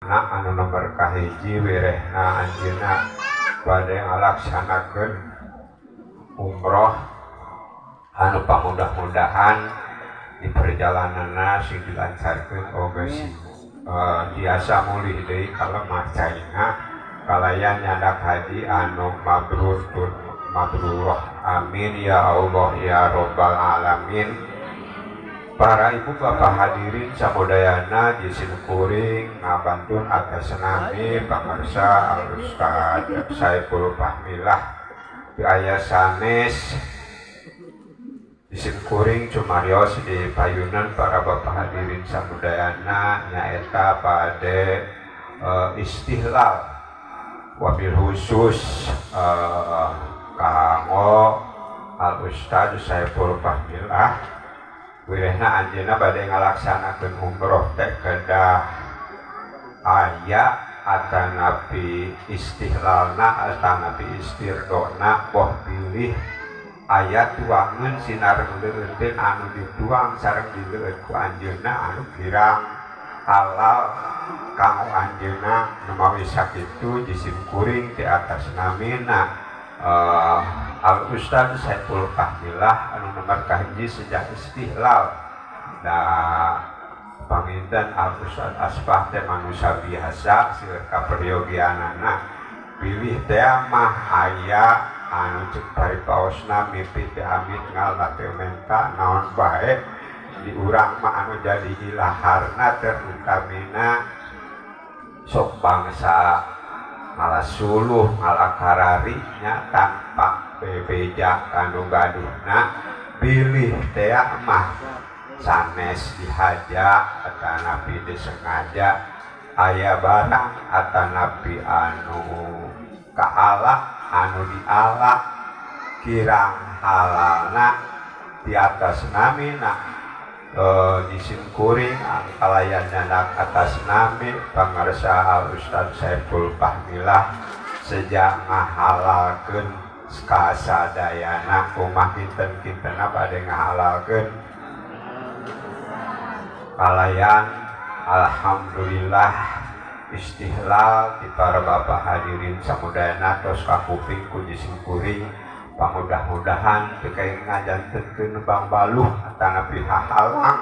anu nomor kahiji wirehna anjeunna bade ngalaksanakeun umroh anu pamudah-mudahan di perjalananna sing dilancarkeun oge biasa mulih deui ka lemah caina kalayan nyandak haji anu mabrur amin ya Allah ya Rabbal alamin. Para ibu bapak hadirin samudayana di simkuring ngabantun atas nami pamarsa Al-Ustad Saiful Fahmilah di aya sanes di simkuring cumarios di payunan para bapak hadirin samudayana nyaeta pada istihlal wabil khusus kanggo Al-Ustad Saiful Fahmilah wirehna anjeunna bade ngalaksanakeun umroh teh kedah aya atanapi istihlalna atanapi istirdona boh pilih aya tuangan sinar leueutkeun anu dituang sareng dileueut ku anjeunna anu kirang halal kanggo anjeunna numawi sakitu jisim kuring di atas namina Al-Ustad Saiful Fahmilah anu nomor kahiji sejak istihlal da panginten Al-Ustad Asfah teh manusia biasa seueur kaperyogianana pilih teh mah aya anu cek paripaosna mimpi teh amit ngalna teh menta naon bae di urang mah anu jadi ilaharna terutamina sok bangsa ngalah suluh ngalah kararinya tanpa bebeja kanu gaduhna pilih teh mah sanes dihaja atanapi disengaja aya barang atanapi anu kaalak anu dialak kirang halalna di atas namina di simkuring kalayan nyandak atas nami pangarsa Al-Ustad Saiful Fahmilah sejak ngahalalkeun kasadayana kumaha kinten-kintena bade ngahalalkeun kalayan alhamdulillah istihlal di para bapak hadirin samudayana tos kakuping ku simkuring pamudah-mudahan teu ngajantenkeun bang baluh atanapi hahalang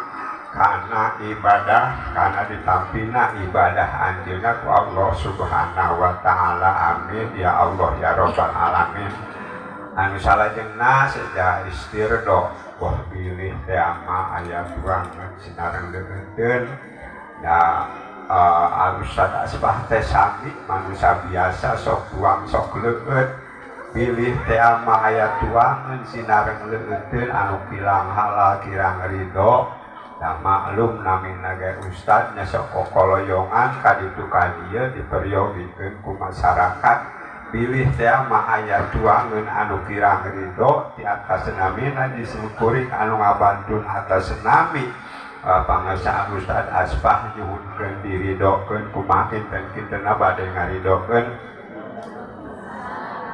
kana ibadah kana ditampina ibadah anjeunna ku Allah Subhanahu wa taala amin ya Allah ya Rabbal alamin. Anu salajengna sejak istirdo wah pilih teh ama aya tuangan sinareng leueutkeun da Al-Ustad Asbah teh sami manusia biasa sok tuang sok leueut pilih teh ama aya tuangan sinareng leueutkeun anu kilang halal kirang ridho da maklum namina ge ustad nya sok kokoloyongan ka ditu ka dieu diperyogiikeun ku masyarakat pilih teh ama aya tuangan anu kirang ridho di atas namina disimkuring anu ngabantun atas nami pangarsa Ustad Asbah nyuhunkeun diridokeun kumaha kinten-kintena bade ngaridokeun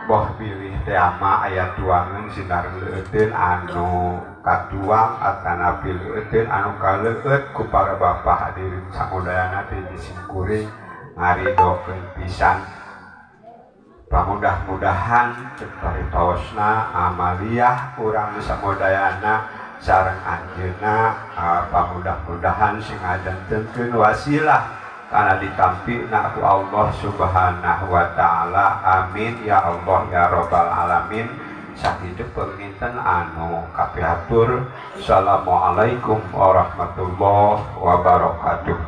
boh pilih teh ama aya tuangan sinareng leueutkeun anu katuang atanapi leueutkeun anu kaleueut ku para bapak hadirin samudayana teh disimkuring ngaridokeun pisan pamudah-mudahan cek paripaosna amaliyah urang samudayana sareng anjeunna pamudah-mudahan sing ngajantenkeun wasilah karena ditampina ku Allah Subhanahu wa taala amin ya Allah ya Rabbal alamin. Sakitu penginten anu kapiatur assalamualaikum warahmatullahi wabarakatuh.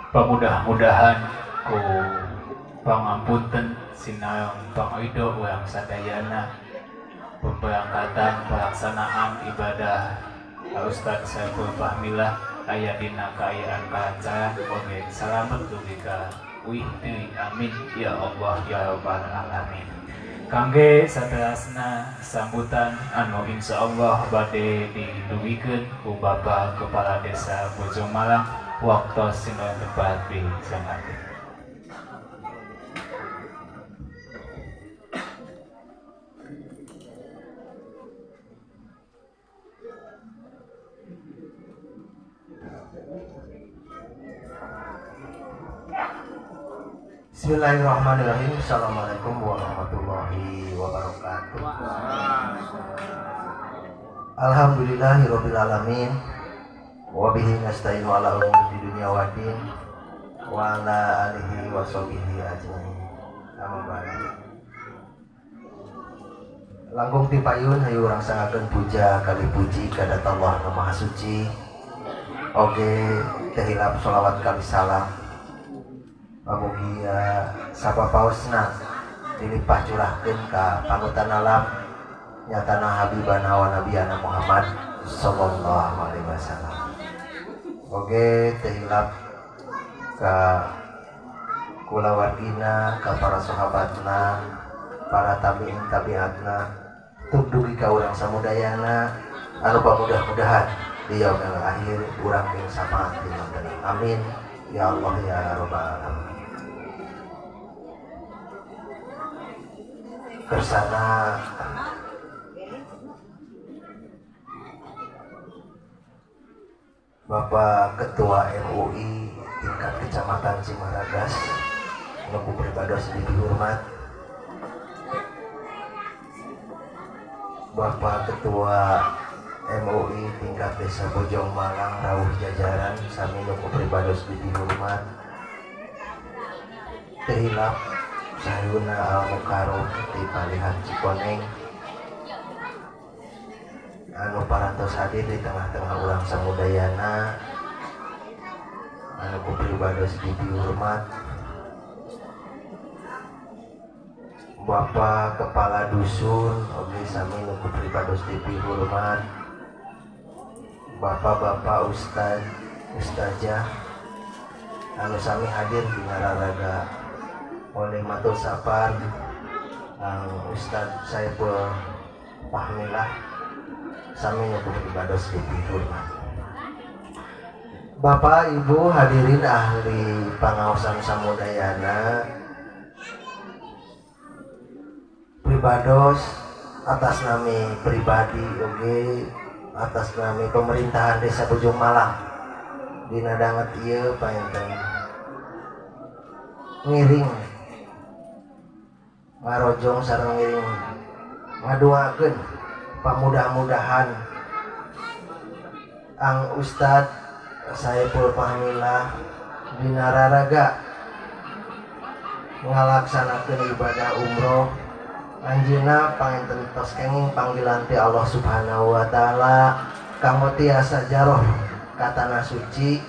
Pamudah-mudahan ku pangampunten sinaong pangido yang sadayana pemberangkatan pelaksanaan ibadah Ustad Saiful Fahmilah aya dina kaayaan kaca oge salamet dugi ka wih amin ya Allah ya Rabbal alamin. Kangge saterasna sambutan anu insyaallah bade didugikeun ku Bapak Kepala Desa Bojong Malang waktu sinon tepat di Sangat. Bismillahirrahmanirrahim. Assalamualaikum warahmatullahi wabarakatuh. Alhamdulillahirabbil alamin. Wa bihi nasta'inu ala umuri dunya waddin. Wa ala alihi wa sahbihi ajmain. Amma ba'du. Langkung ti payun hayu urang sangakeun puja kali puji kadat Allah nu Maha Suci. Oge teu hilap sholawat kali salam. Pamugi sapapaosna dilipah curahkeun ka panutan alam nyatana habibana wa nabiyana Muhammad sallallahu alaihi wasallam. Oge teu hilap ka kulawargina, ka para sahabatna, para tabi'in tabi'atna, tug dugi ka urang samudayana anu pamudah-mudahan di yaumil akhir urang jeung sama dinonton. Amin ya Allah ya rabbal alamin. Kersana Bapak Ketua MUI tingkat Kecamatan Cimaragas nuku pribados dihormat, Bapak Ketua MUI tingkat Desa Bojong Malang rawuh jajaran sami nuku pribados dihormat, teu hilap Sayuna Al-Mukarom di Palihan Cikoneng anu parantos hadir di tengah-tengah ulang samudayana anu kupribados dihormat, Bapak Kepala Dusun oge sami nu kupribados dihormat, Bapak-bapak Ustad Ustazah anu sami hadir di nararaga oleh matur sapar Ustadz Saiful Fahmilah sami nuku pribados dihormat. Bapak Ibu hadirin ahli pangaosan samudayana, pribados atas nami pribadi oge atas nami pemerintahan Desa Bojong Malang dina danget ieu paenten ngiring ngarojong sareng ngiring ngadoakeun pamudah-mudahan ang Ustad Saiful Fahmilah dina raraga ngalaksanakeun ibadah umroh anjeunna panginten tos kenging panggilan ti Allah Subhanahu wa taala kanggo tiasa jaroh ka tanah suci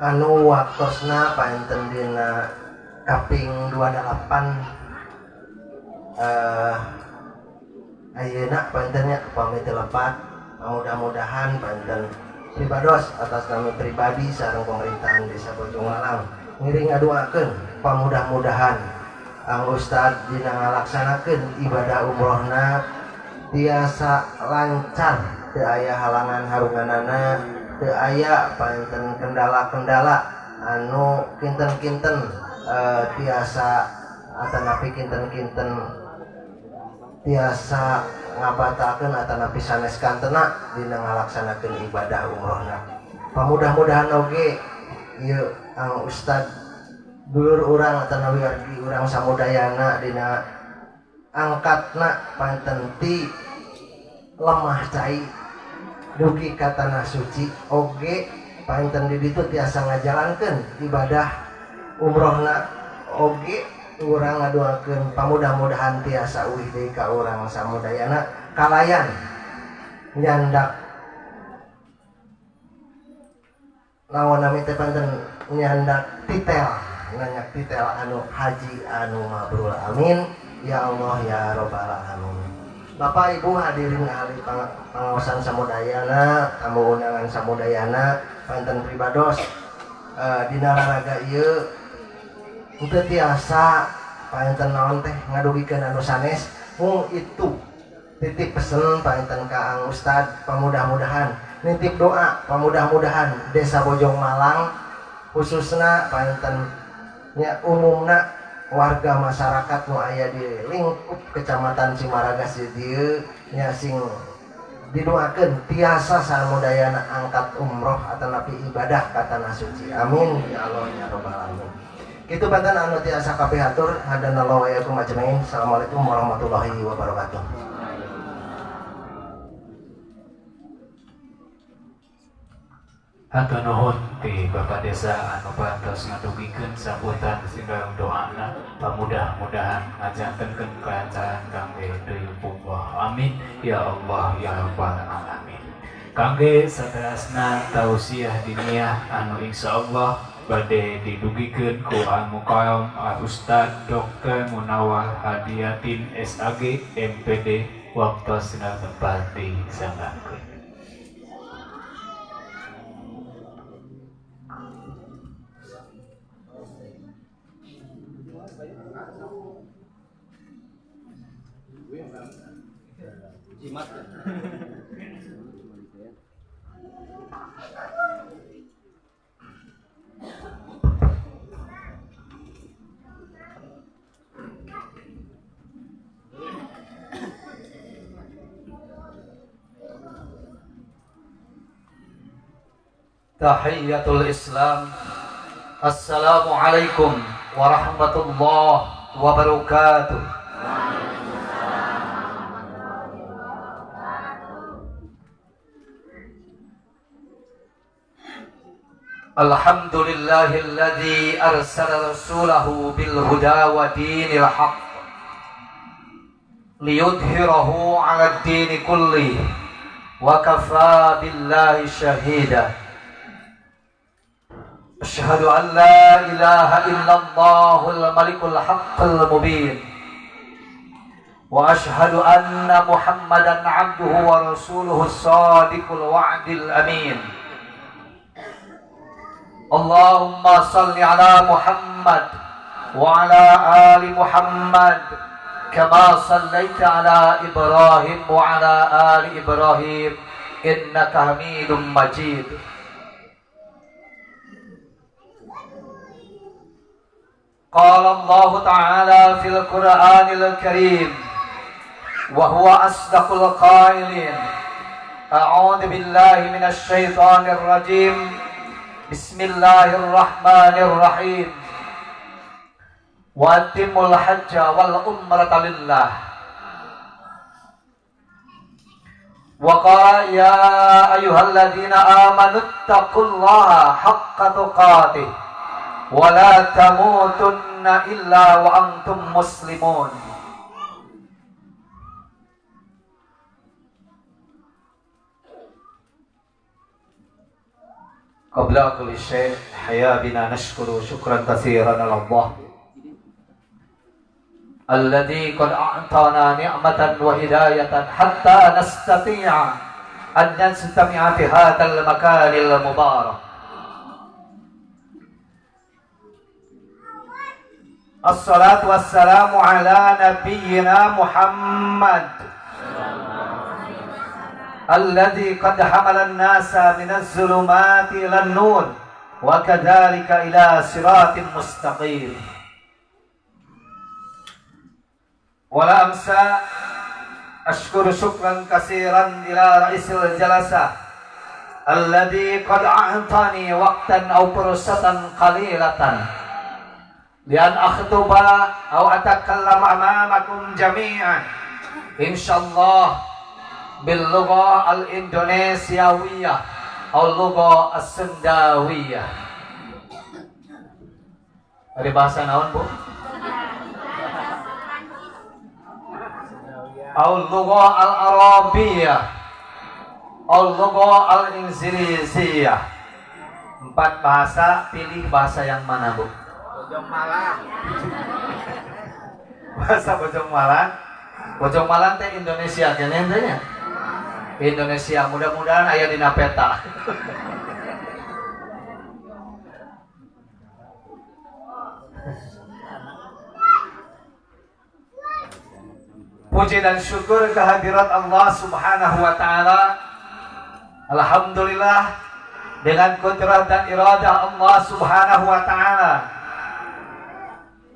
anu waktosna painten dina kaping 28 ayeuna paintennya pamit lepat. Mudah-mudahan painten pribados atas nama pribadi sareng pemerintahan Desa Bojong Malang ngiring ngadoakeun pamudah-mudahan ang Ustad dina ngalaksanakeun ibadah umrohna tiasa lancar, teu aya halangan harunganana, teu aya painten kendala-kendala anu kinten-kinten tiasa atanapi kinten-kinten tiasa ngabatakeun atanapi sanes kantena dina ngalaksanakeun ibadah umrohna. Pamudah-mudahan oge ieu ang Ustad dulur urang atanapi wargi urang samudayana dina angkatna painten ti lemah cai dugi ka tanah suci oge painten di ditu tiasa ngajalankeun ibadah umrohna oge urang ngadoakeun pamudah-mudahan tiasa uih deui ka urang samudayana kalayan nyandak lawan nami teh painten nyandak titel nganyak titel anu haji anu mabrur. Amin ya Allah ya rabbal alamin. Bapak Ibu hadirin ahli pangaosan samudayana, tamu undangan samudayana, painten pribados dina raraga ieu teu tiasa painten naon teh ngadugikeun anu sanes mung itu titip pesen painten ka ang Ustad pamudah-mudahan nitip doa pamudah-mudahan Desa Bojong Malang khususna painten nya umumna warga masyarakat nu aya di lingkup Kecamatan Cimaragas dieu nya sing didoakeun tiasa samudayana angkat umroh atau napi ibadah ka tanah suci. Amin ya Allah ya rabbal alamin. Kitu banten anu tiasa kapihatur hadanallahu wa iyyakum ajmain. Assalamualaikum warahmatullahi wabarakatuh. Hatur nuhun ti Bapak Desa anu pantos ngadugikeun sambutan singgang doana pamudah-mudahan ngajantenkeun kancaan kangge deuyeuh. Amin ya Allah ya rabbal alamin. Kangge saterasna tausiah diniyah anu insyaallah bade didugikeun ku Al-Muqayyam Ustaz Dr. Munawwar Hadiatin SAG MPD waktosna tempat disanggakeun. Tahiyatul Islam. Assalamualaikum warahmatullahi wabarakatuh. Alhamdulillahilladzi arsala rasulahu bil huda wa dinil haqq liyudhhirahu 'ala ad-dini kulli wa kafaa billahi shahida. Asyhadu an la ilaha illallahul malikul haqqul mubin wa asyhadu anna Muhammadan 'abduhu wa rasuluhus shadiqul wa'dil amin. Allahumma salli ala Muhammad wa ala ali Muhammad kama sallaita ala Ibrahim wa ala ali Ibrahim innaka Hamidum Majid. Qala Allah Ta'ala fil Qur'anil Karim wa huwa asdaqul qailin. A'udzu billahi minasy syaithanir rajim. Bismillahirrahmanirrahim. Wa atimul hajja wal umrata lillah. Wa qala ya ayyuhalladzina amanu taqullaha haqqa tuqatih wa la tamutunna illa wa antum muslimun. Qabla kulli syai' haya bina nashkuru syukran katsiran ala Allah alladzi qad a'tana ni'matan wa hidayatan hatta nastati'a an nastami'a fi hadzal makanil mubarak. Assalatu wassalamu ala nabiyyina Muhammad alladzi qad hamala an-nasa minaz zulumati ilan nur wa kadzalika ila siratin mustaqim. Wala amsa ashkuru syukran katsiran ila ra'isil jalasa alladzi qad a'tani waqtan aw fursatan qalilatan li an akhtuba aw atakallama amamakum jami'an insyaallah bil lugha al indonesiawiyah atau lugha as-sundawiyah. Ada bahasa naon, Bu? Al lugha al arabiyah al lugha al inziliziyah. 4 bahasa, pilih bahasa yang mana, Bu? Bojong Malang. Bahasa Bojong Malang. Bojong Malang teh Indonesia kene teh. Indonesia, mudah-mudahan aya dina peta. Puji dan syukur kehadirat Allah Subhanahu wa taala. Alhamdulillah, dengan kudrat dan iradah Allah Subhanahu wa taala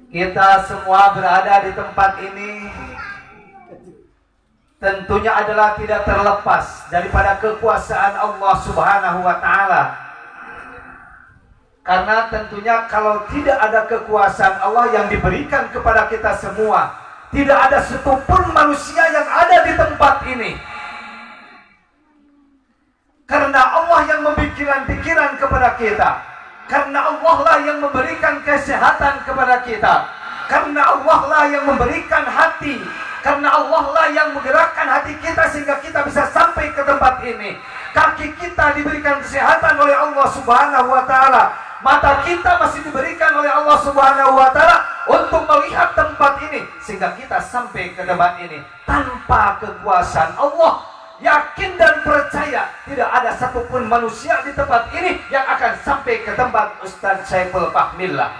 kita semua berada di tempat ini tentunya adalah tidak terlepas daripada kekuasaan Allah Subhanahu wa Ta'ala. Karena tentunya kalau tidak ada kekuasaan Allah yang diberikan kepada kita semua, tidak ada satupun manusia yang ada di tempat ini. Karena Allah yang memberikan pikiran kepada kita, karena Allah lah yang memberikan kesehatan kepada kita, karena Allah lah yang memberikan hati, karena Allah lah yang menggerakkan hati kita sehingga kita bisa sampai ke tempat ini. Kaki kita diberikan kesehatan oleh Allah Subhanahu wa Ta'ala. Mata kita masih diberikan oleh Allah Subhanahu wa Ta'ala untuk melihat tempat ini sehingga kita sampai ke tempat ini. Tanpa kekuasaan Allah, yakin dan percaya tidak ada satupun manusia di tempat ini yang akan sampai ke tempat Ustaz Saiful Fahmillah.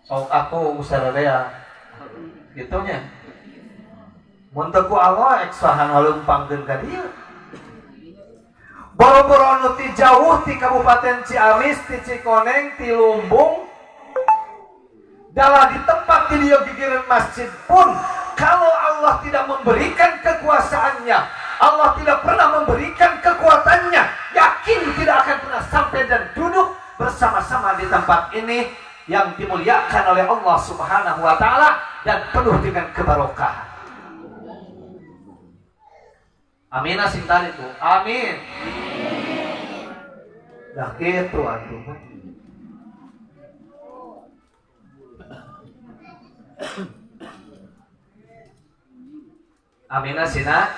Sok aku Ustaz Rea gitunya. Mun teu ku Allah eksahan ngalumpangkeun ka dieu. Boro-boro nu ti jauh ti Kabupaten Ciamis, ti Cikoneng, ti Lumbung, dalah di tempat di dia gigireun masjid pun, kalau Allah tidak memberikan kekuasaannya, Allah tidak pernah memberikan kekuatannya, yakin tidak akan pernah sampai dan duduk bersama-sama di tempat ini yang dimuliakan oleh Allah Subhanahu wa Ta'ala dan penuh dengan kebarokahan. Amin sing tadi itu. Amin. Dah gitu atuh. Amina sina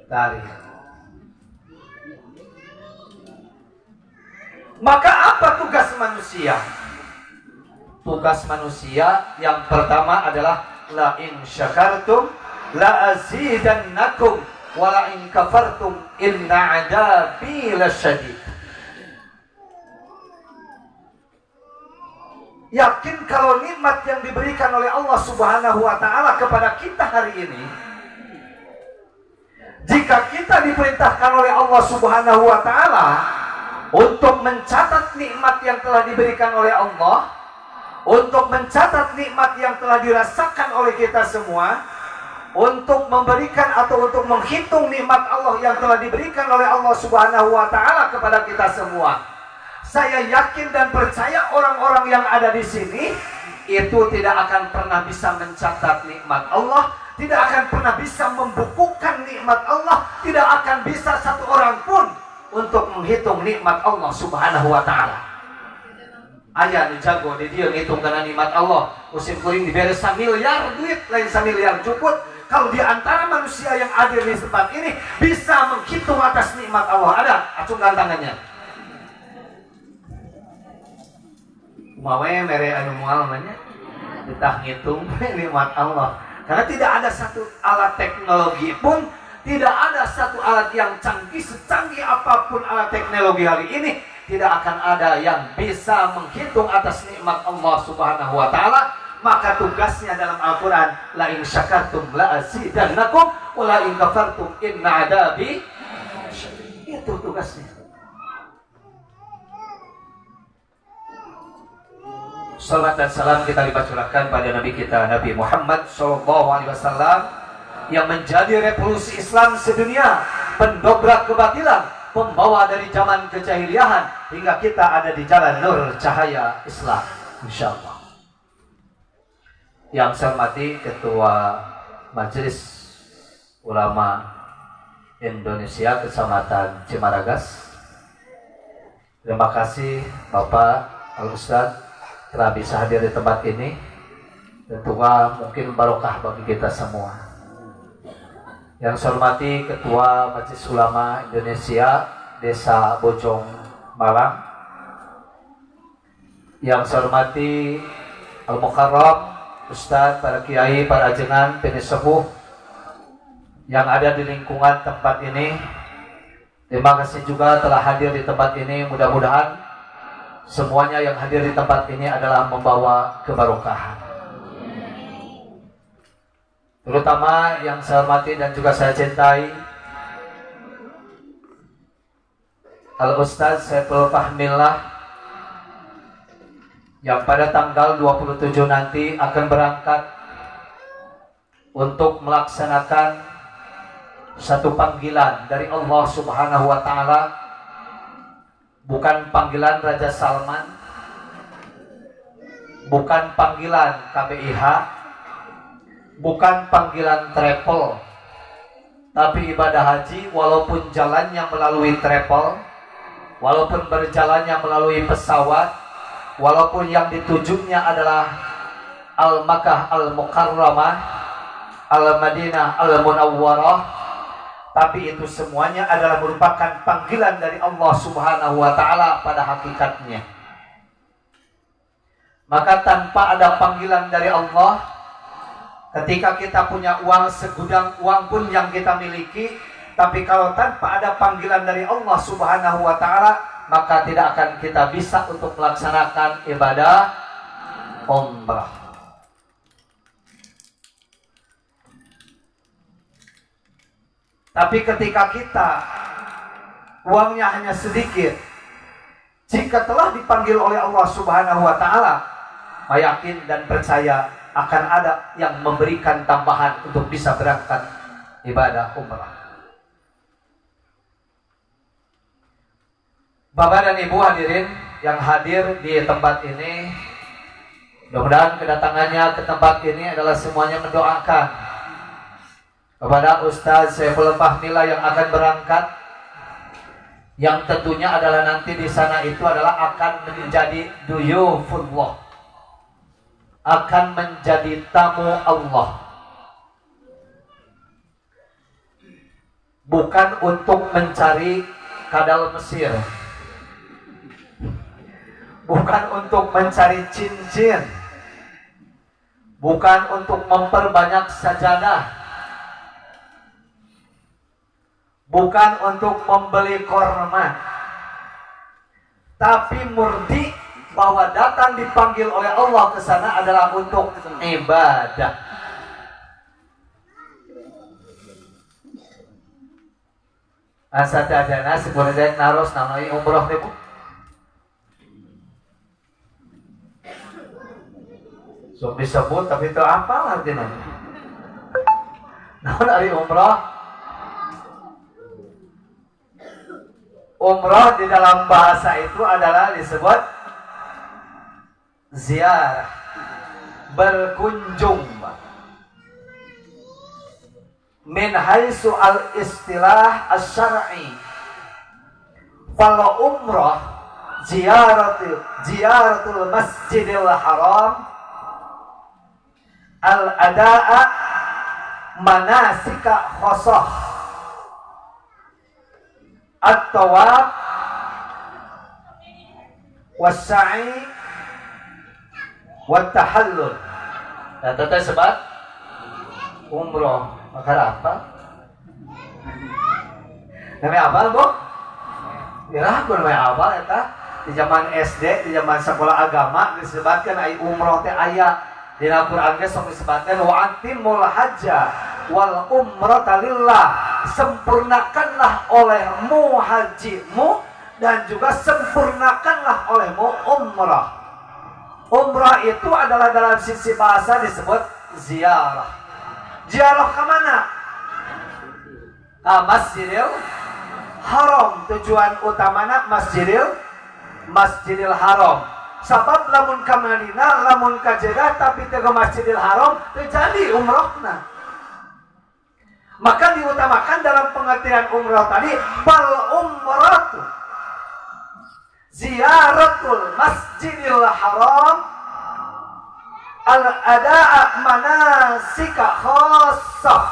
tari. Maka apa tugas manusia? Tugas manusia yang pertama adalah la in syakartum la azidannakum wa la in kafartum inna adabi lasyadid. Yakin kalau nikmat yang diberikan oleh Allah Subhanahu wa Ta'ala kepada kita hari ini, jika kita diperintahkan oleh Allah Subhanahu wa Ta'ala untuk mencatat nikmat yang telah diberikan oleh Allah, untuk mencatat nikmat yang telah dirasakan oleh kita semua, untuk memberikan atau untuk menghitung nikmat Allah yang telah diberikan oleh Allah Subhanahu wa Ta'ala kepada kita semua. Saya yakin dan percaya orang-orang yang ada di sini itu tidak akan pernah bisa mencatat nikmat Allah, tidak akan pernah bisa membukukan nikmat Allah, tidak akan bisa satu orang pun untuk menghitung nikmat Allah Subhanahu wa Ta'ala. Aya nu jago di dieu ngitung kana nikmat Allah, musim kuring dibere 1 miliar duit lain 1 miliar cukut. Kalau di antara manusia yang ada di tempat ini bisa menghitung atas nikmat Allah, ada? Acungkan tangannya. Mawe mere anu moal namanya ditah ngitung nikmat Allah. Karena tidak ada satu alat teknologi pun, tidak ada satu alat yang canggih, secanggih apapun alat teknologi hari ini, tidak akan ada yang bisa menghitung atas nikmat Allah Subhanahu wa Ta'ala. Maka tugasnya dalam Al-Quran, la in syakartum la azidannakum wa la in kafartum inna adabi. Itu tugasnya. Salam dan salam kita lipat curahkan pada Nabi kita, Nabi Muhammad SAW, yang menjadi revolusi Islam sedunia, pendobrak kebatilan, pembawa dari zaman kejahiliahan hingga kita ada di jalan nur cahaya Islam, insyaallah. Yang saya hormati Ketua Majelis Ulama Indonesia Kecamatan Cimaragas. Terima kasih Bapak Al-Ustaz telah bisa hadir di tempat ini. Tentunya mungkin barokah bagi kita semua. Yang saya hormati Ketua Majelis Ulama Indonesia Desa Bojong Malang. Yang saya hormati Al-Mukarram Ustadz, para kiai, para ajengan, penesepuh yang ada di lingkungan tempat ini. Terima kasih juga telah hadir di tempat ini. Mudah-mudahan semuanya yang hadir di tempat ini adalah membawa kebarokahan. Terutama yang saya hormati dan juga saya cintai Al-Ustaz Saiful Fahmillah, yang pada tanggal 27 nanti akan berangkat untuk melaksanakan satu panggilan dari Allah Subhanahu wa Ta'ala, bukan panggilan Raja Salman, bukan panggilan KBIH, bukan panggilan travel, tapi ibadah haji walaupun jalannya melalui travel, walaupun berjalannya melalui pesawat, walaupun yang ditujunya adalah Al-Makkah Al-Mukarramah, Al-Madinah Al-Munawwarah, tapi itu semuanya adalah merupakan panggilan dari Allah Subhanahu wa Ta'ala pada hakikatnya. Maka tanpa ada panggilan dari Allah, ketika kita punya uang, segudang uang pun yang kita miliki, tapi kalau tanpa ada panggilan dari Allah Subhanahu wa Ta'ala, maka tidak akan kita bisa untuk melaksanakan ibadah umrah. Tapi ketika kita uangnya hanya sedikit, jika telah dipanggil oleh Allah Subhanahu wa Ta'ala, yakin dan percaya akan ada yang memberikan tambahan untuk bisa berangkat ibadah umrah. Bapak dan Ibu hadirin yang hadir di tempat ini, mudah-mudahan kedatangannya ke tempat ini adalah semuanya mendoakan kepada Ustaz Syaiful Fahmila yang akan berangkat, yang tentunya adalah nanti di sana itu adalah akan menjadi duyufullah, akan menjadi tamu Allah, bukan untuk mencari kadal Mesir, bukan untuk mencari cincin, bukan untuk memperbanyak sajadah, bukan untuk membeli korma, tapi murni bahwa datang dipanggil oleh Allah ke sana adalah untuk ibadah. Asadadana sebenarnya naros namanya umroh deh Bu. So disebut tapi itu apa artinya? Nah dari umroh. Umrah di dalam bahasa itu adalah disebut ziarah, berkunjung. Min haitsu al-istilah asy-syar'i. Fal umrah ziyaratul Masjidil Haram al-ada'a manasika khassah at-tawaf was-sa'i wat-tahallul. Nah, itu sebab umroh. Maka apa? Namanya apa, Bu? Ya, namanya apa eta? Di zaman SD, di zaman sekolah agama disebutkan ai umroh teh aya. Di Al-Qur'an ge sok disebutkan wa atimul hajja wal umrata lillah. Sempurnakanlah olehmu hajimu dan juga sempurnakanlah olehmu umrah. Umrah itu adalah dalam sisi bahasa disebut ziarah. Ziarah ke mana? Masjidil Haram. Tujuan utamanya Masjidil Haram. Sabab lamun ka Madinah, lamun ka Jeddah tapi teu Masjidil Haram terjadi umrahna. Maka diutamakan dalam pengertian umrah tadi bal umratu ziyaratul Masjidil Haram al-ada'a manasika khassah.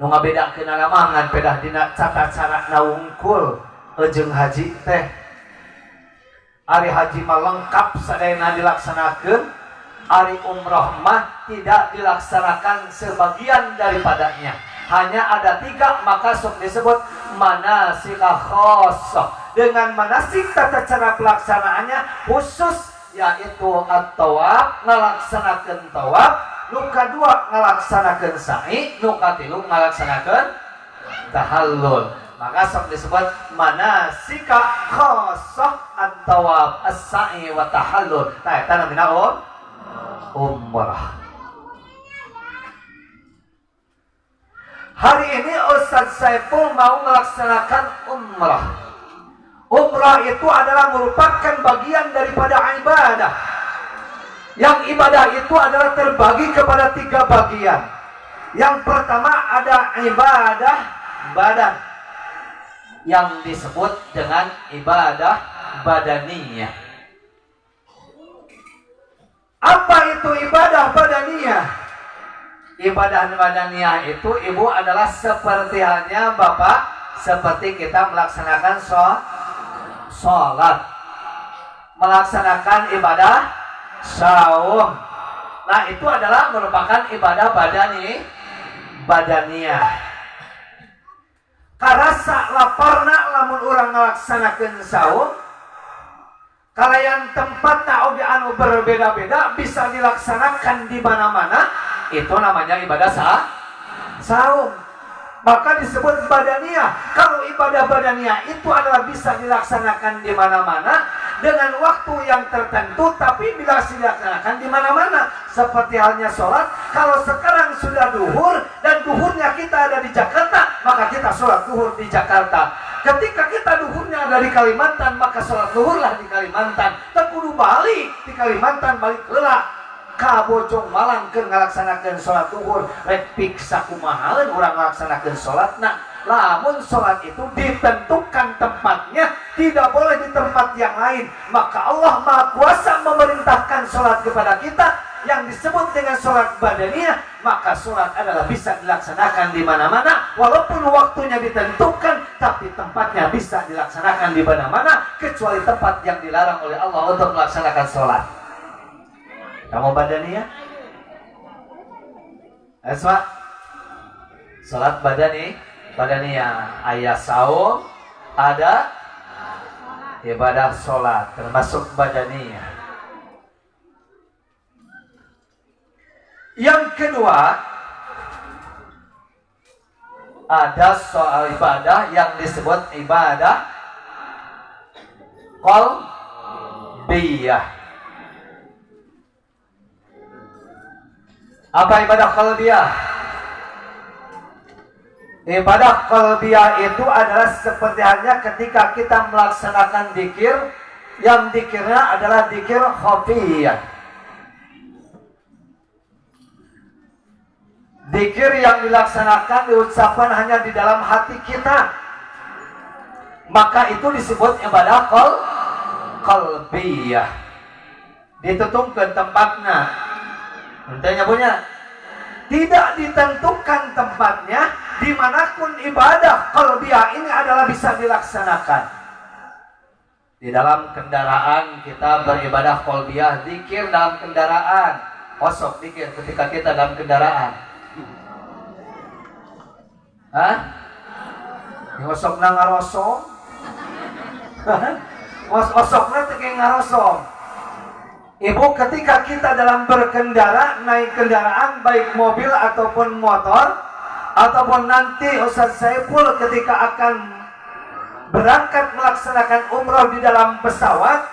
Nu ngabedakeun alama ngan pedah dina cara naungkul jeung haji teh. Ari haji mah lengkap sadayana dilaksanakeun, ari umrah mah tidak dilaksanakan sebagian daripadanya. Hanya ada 3, maka sok disebut manasik khassah. Dengan manasik tata cara pelaksanaannya khusus, yaitu at-tawaf, ngalaksanakeun tawaf, nu kadua ngalaksanakeun sa'i, nu katilu ngalaksanakeun tahallul. Maka sok disebut manasika khassah at-tawaf, as-sa'i wa tahallul. Tah eta namina umrah. Hari ini Ustadz Saiful mau melaksanakan umrah. Umrah itu adalah merupakan bagian daripada ibadah. Yang ibadah itu adalah terbagi kepada 3 bagian. Yang pertama ada ibadah badan, yang disebut dengan ibadah badaniyah. Apa itu ibadah badaniyah? Ibadah badaniyah itu ibu adalah seperti halnya bapak, seperti kita melaksanakan sholat, melaksanakan ibadah saum. Nah itu adalah merupakan ibadah badaniyah. Karena sak laparna lamun urang ngalaksanakeun saum, kalayan tempatna oge anu berbeda-beda bisa dilaksanakan di mana-mana, itu namanya ibadah saum. Maka disebut badaniyah. Kalau ibadah badaniyah itu adalah bisa dilaksanakan di mana-mana dengan waktu yang tertentu, tapi bila dilaksanakan di mana-mana. Seperti halnya sholat, kalau sekarang sudah duhur dan duhurnya kita ada di Jakarta, maka kita sholat duhur di Jakarta. Ketika kita duhurnya ada di Kalimantan, maka sholat duhurlah di Kalimantan. Tekudu balik di Kalimantan, balik heula ka Bojong Malang keur ngalaksanakeun sholat duhur, rek piksa kumahaeun urang ngalaksanakeun sholat. Nah, lamun sholat itu ditentukan tempatnya, tidak boleh di tempat yang lain. Maka Allah Maha Kuasa memerintahkan sholat kepada kita yang disebut dengan sholat badaniyah. Maka sholat adalah bisa dilaksanakan di mana-mana, walaupun waktunya ditentukan, tapi tempatnya bisa dilaksanakan di mana-mana, kecuali tempat yang dilarang oleh Allah untuk melaksanakan sholat. Kamu badaniyah? Esma, sholat badaniyah. Ayat saum, ada ibadah sholat, termasuk badaniyah. Yang kedua, ada soal ibadah yang disebut ibadah qalbiyah. Apa ibadah qalbiyah? Ibadah qalbiyah itu adalah seperti halnya ketika kita melaksanakan dzikir, yang dzikirnya adalah dzikir khafiyah. Dzikir yang dilaksanakan, diucapkan hanya di dalam hati kita, maka itu disebut ibadah qalbiyah. Ditutup ke tempatnya. Entahnya punya, tidak ditentukan tempatnya, dimanapun ibadah qalbiyah ini adalah bisa dilaksanakan. Di dalam kendaraan kita beribadah qalbiyah, zikir dalam kendaraan, kosok zikir ketika kita dalam kendaraan. Ngosokna ngarosong, ngosokna teu ngarosong. Ibu, ketika kita dalam berkendara, naik kendaraan, baik mobil ataupun motor, ataupun nanti Ustadz Saiful ketika akan berangkat melaksanakan umroh di dalam pesawat,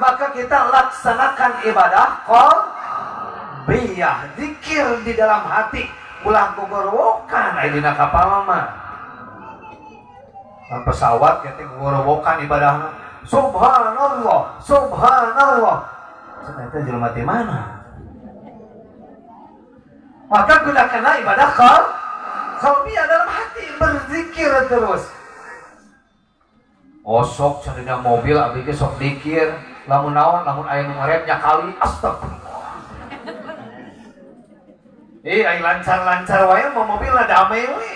maka kita laksanakan ibadah qalbiyah, zikir di dalam hati, ulah gogorowokan dina kapal mah. Pesawat kita gogorowokan ibadahna, subhanallah, subhanallah. Ternyata jelema teh mana? Maka gunakanlah ibadah qalbiyah dalam hati, berzikir terus. Sok carina mobil abdi ge sok zikir, lamun naon, lamun aya nu ngarep nyakali astagfirullah. Ai lancar-lancar wae mau mobilna damai we.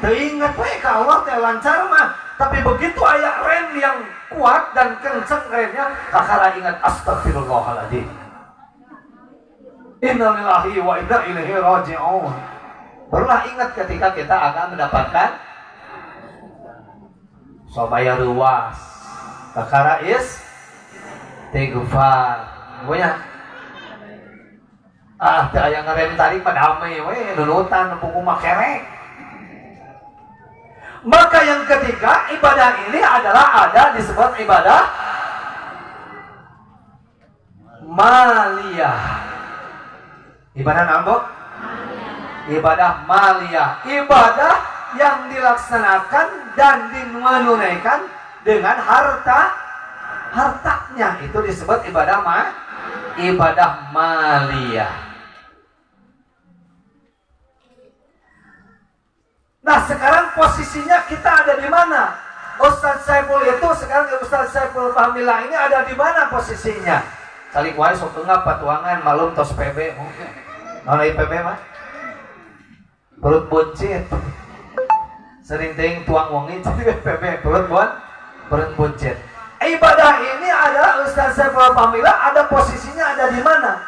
Teu inget we ka Allah teh lancar mah. Tapi begitu aya rem yang kuat dan kencang remnya, kakara ingat astagfirullahaladzim. Innalillahi wa inna ilaihi raji'un. Barulah ingat ketika kita akan mendapatkan sobaya ruas. Kakara istighfar. Pokoknya teu aya ngarem tarik padamai we, nunutan buku makerek. Maka yang ketiga, ibadah ini adalah disebut ibadah maliyah. Ibadah apa? Ibadah maliyah. Ibadah yang dilaksanakan dan menunaikan dengan hartanya, itu disebut ibadah maliyah. Nah, sekarang posisinya kita ada di mana? Ustaz Saiful itu sekarang Ustaz Saiful Fahmillah ini ada di mana posisinya? Salik wae sok enggak patuangan malum tos PB mungkin. Nolai PB mah? Perut buncit. Sering ting tuang wongi jadi PB perut buncit. Ibadah ini adalah Ustaz Saiful Fahmillah ada posisinya ada di mana?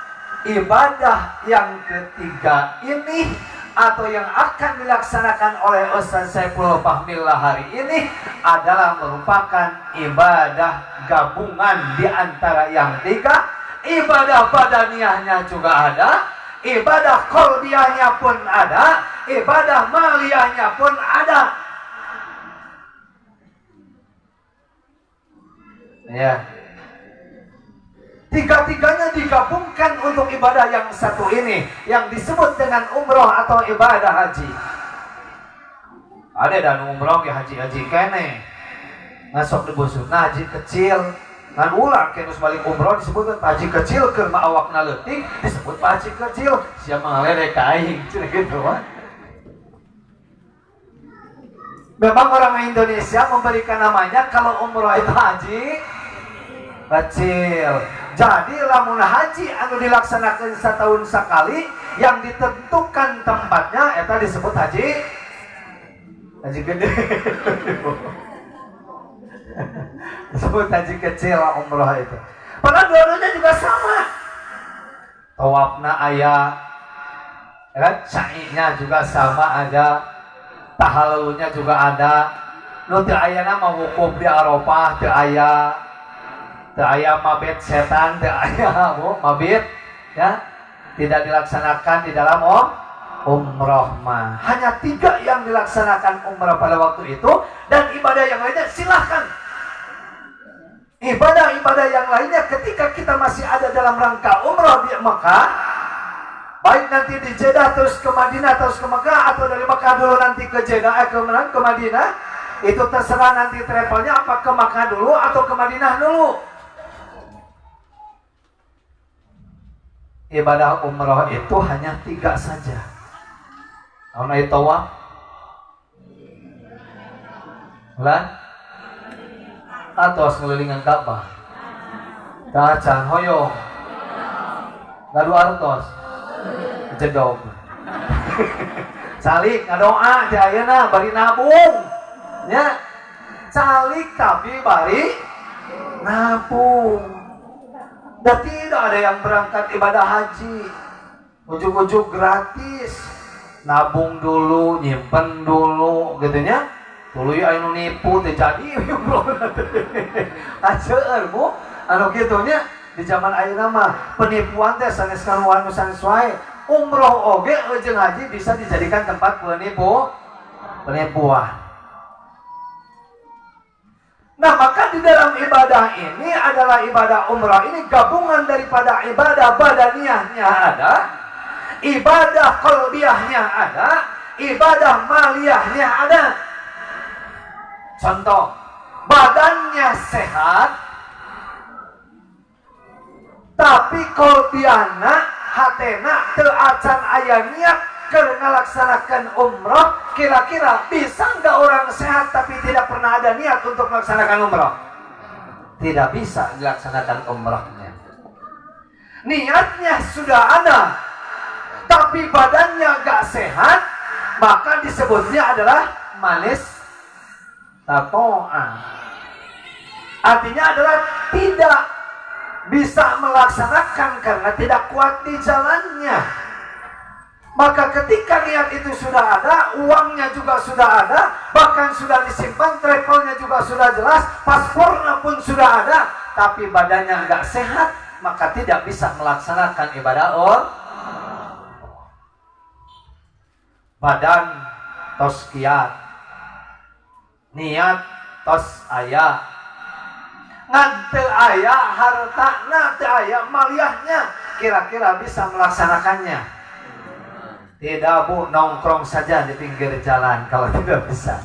Ibadah yang ketiga ini atau yang akan dilaksanakan oleh Ustaz Saiful Fahmillah hari ini adalah merupakan ibadah gabungan di antara yang tiga. Ibadah badaniyahnya juga ada, ibadah qalbiyahnya pun ada, ibadah maliyahnya pun ada. Ya. Tiga-tiganya digabungkan untuk ibadah yang satu ini yang disebut dengan umroh atau ibadah haji. Ada dan umroh ya haji kene. Ngasok dibusutna haji kecil. Ngan ulah kenus balik umroh disebut haji kecil keur awakna leutik disebut haji kecil. Sia mangalerek ka aing cenah kitu mah. Memang orang Indonesia memberikan namanya kalau umroh itu haji kecil. Jadi lamun haji anu dilaksanakan setahun sekali yang ditentukan tempatnya eta disebut haji gede. Disebut haji kecil umroh itu. Padahal dua-duanya juga sama. Tawafna aya, kan sa'inya juga sama ada, tahalulnya juga ada. Nu teu ayana mah wukuf di Arafah teu aya. Teu aya mabit setan, teu aya mabit ya. Tidak dilaksanakan di dalam umroh mah. Hanya 3 yang dilaksanakan umroh pada waktu itu dan ibadah yang lainnya silahkan. Ibadah-ibadah yang lainnya ketika kita masih ada dalam rangka umroh di Mekah, baik nanti di Jeddah terus ke Madinah terus ke Mekah atau dari Mekah dulu nanti ke Jeddah ke Madinah, itu terserah nanti travelnya apa ke Mekah dulu atau ke Madinah dulu. Ibadah umroh itu hanya 3 saja. Naik tawaf, atau ngelilingan Ka'bah, kacan hoyong, ngadu artos, jedog, salik ngadoa di ayeuna bari nabung, nya salik tapi bari nabung. Dan tidak ada yang berangkat ibadah haji ujuk-ujuk gratis, nabung dulu, nyimpen dulu, gitunya. Dulu ya anu nipu teh jadi aceur bu anu kitunya di zaman ayeuna mah penipuan teh sanes kaluan nu sanes wae. Umroh oge jeung haji bisa dijadikan tempat penipuan. Nah, maka di dalam ibadah ini adalah ibadah umrah ini gabungan daripada ibadah badaniyahnya ada, ibadah qalbiyahnya ada, ibadah maliyahnya ada. Contoh, badannya sehat, tapi qalbiyana hatena teu acan aya niat keur ngalaksanakan umrah, kira-kira bisa nggak orang sehat tapi tidak pernah ada niat untuk melaksanakan umrah? Tidak bisa dilaksanakan umrahnya. Niatnya sudah ada, tapi badannya nggak sehat, maka disebutnya adalah manis tatoa. Artinya adalah tidak bisa melaksanakan karena tidak kuat di jalannya. Maka ketika niat itu sudah ada, uangnya juga sudah ada, bahkan sudah disimpan, travelnya juga sudah jelas, paspornya pun sudah ada, tapi badannya nggak sehat, maka tidak bisa melaksanakan ibadah badan tos kiat, niat tos aya, ngan teu aya hartana, teu aya maliyahnya, kira-kira bisa melaksanakannya? Tidak Bu, nongkrong saja di pinggir jalan kalau tidak bisa.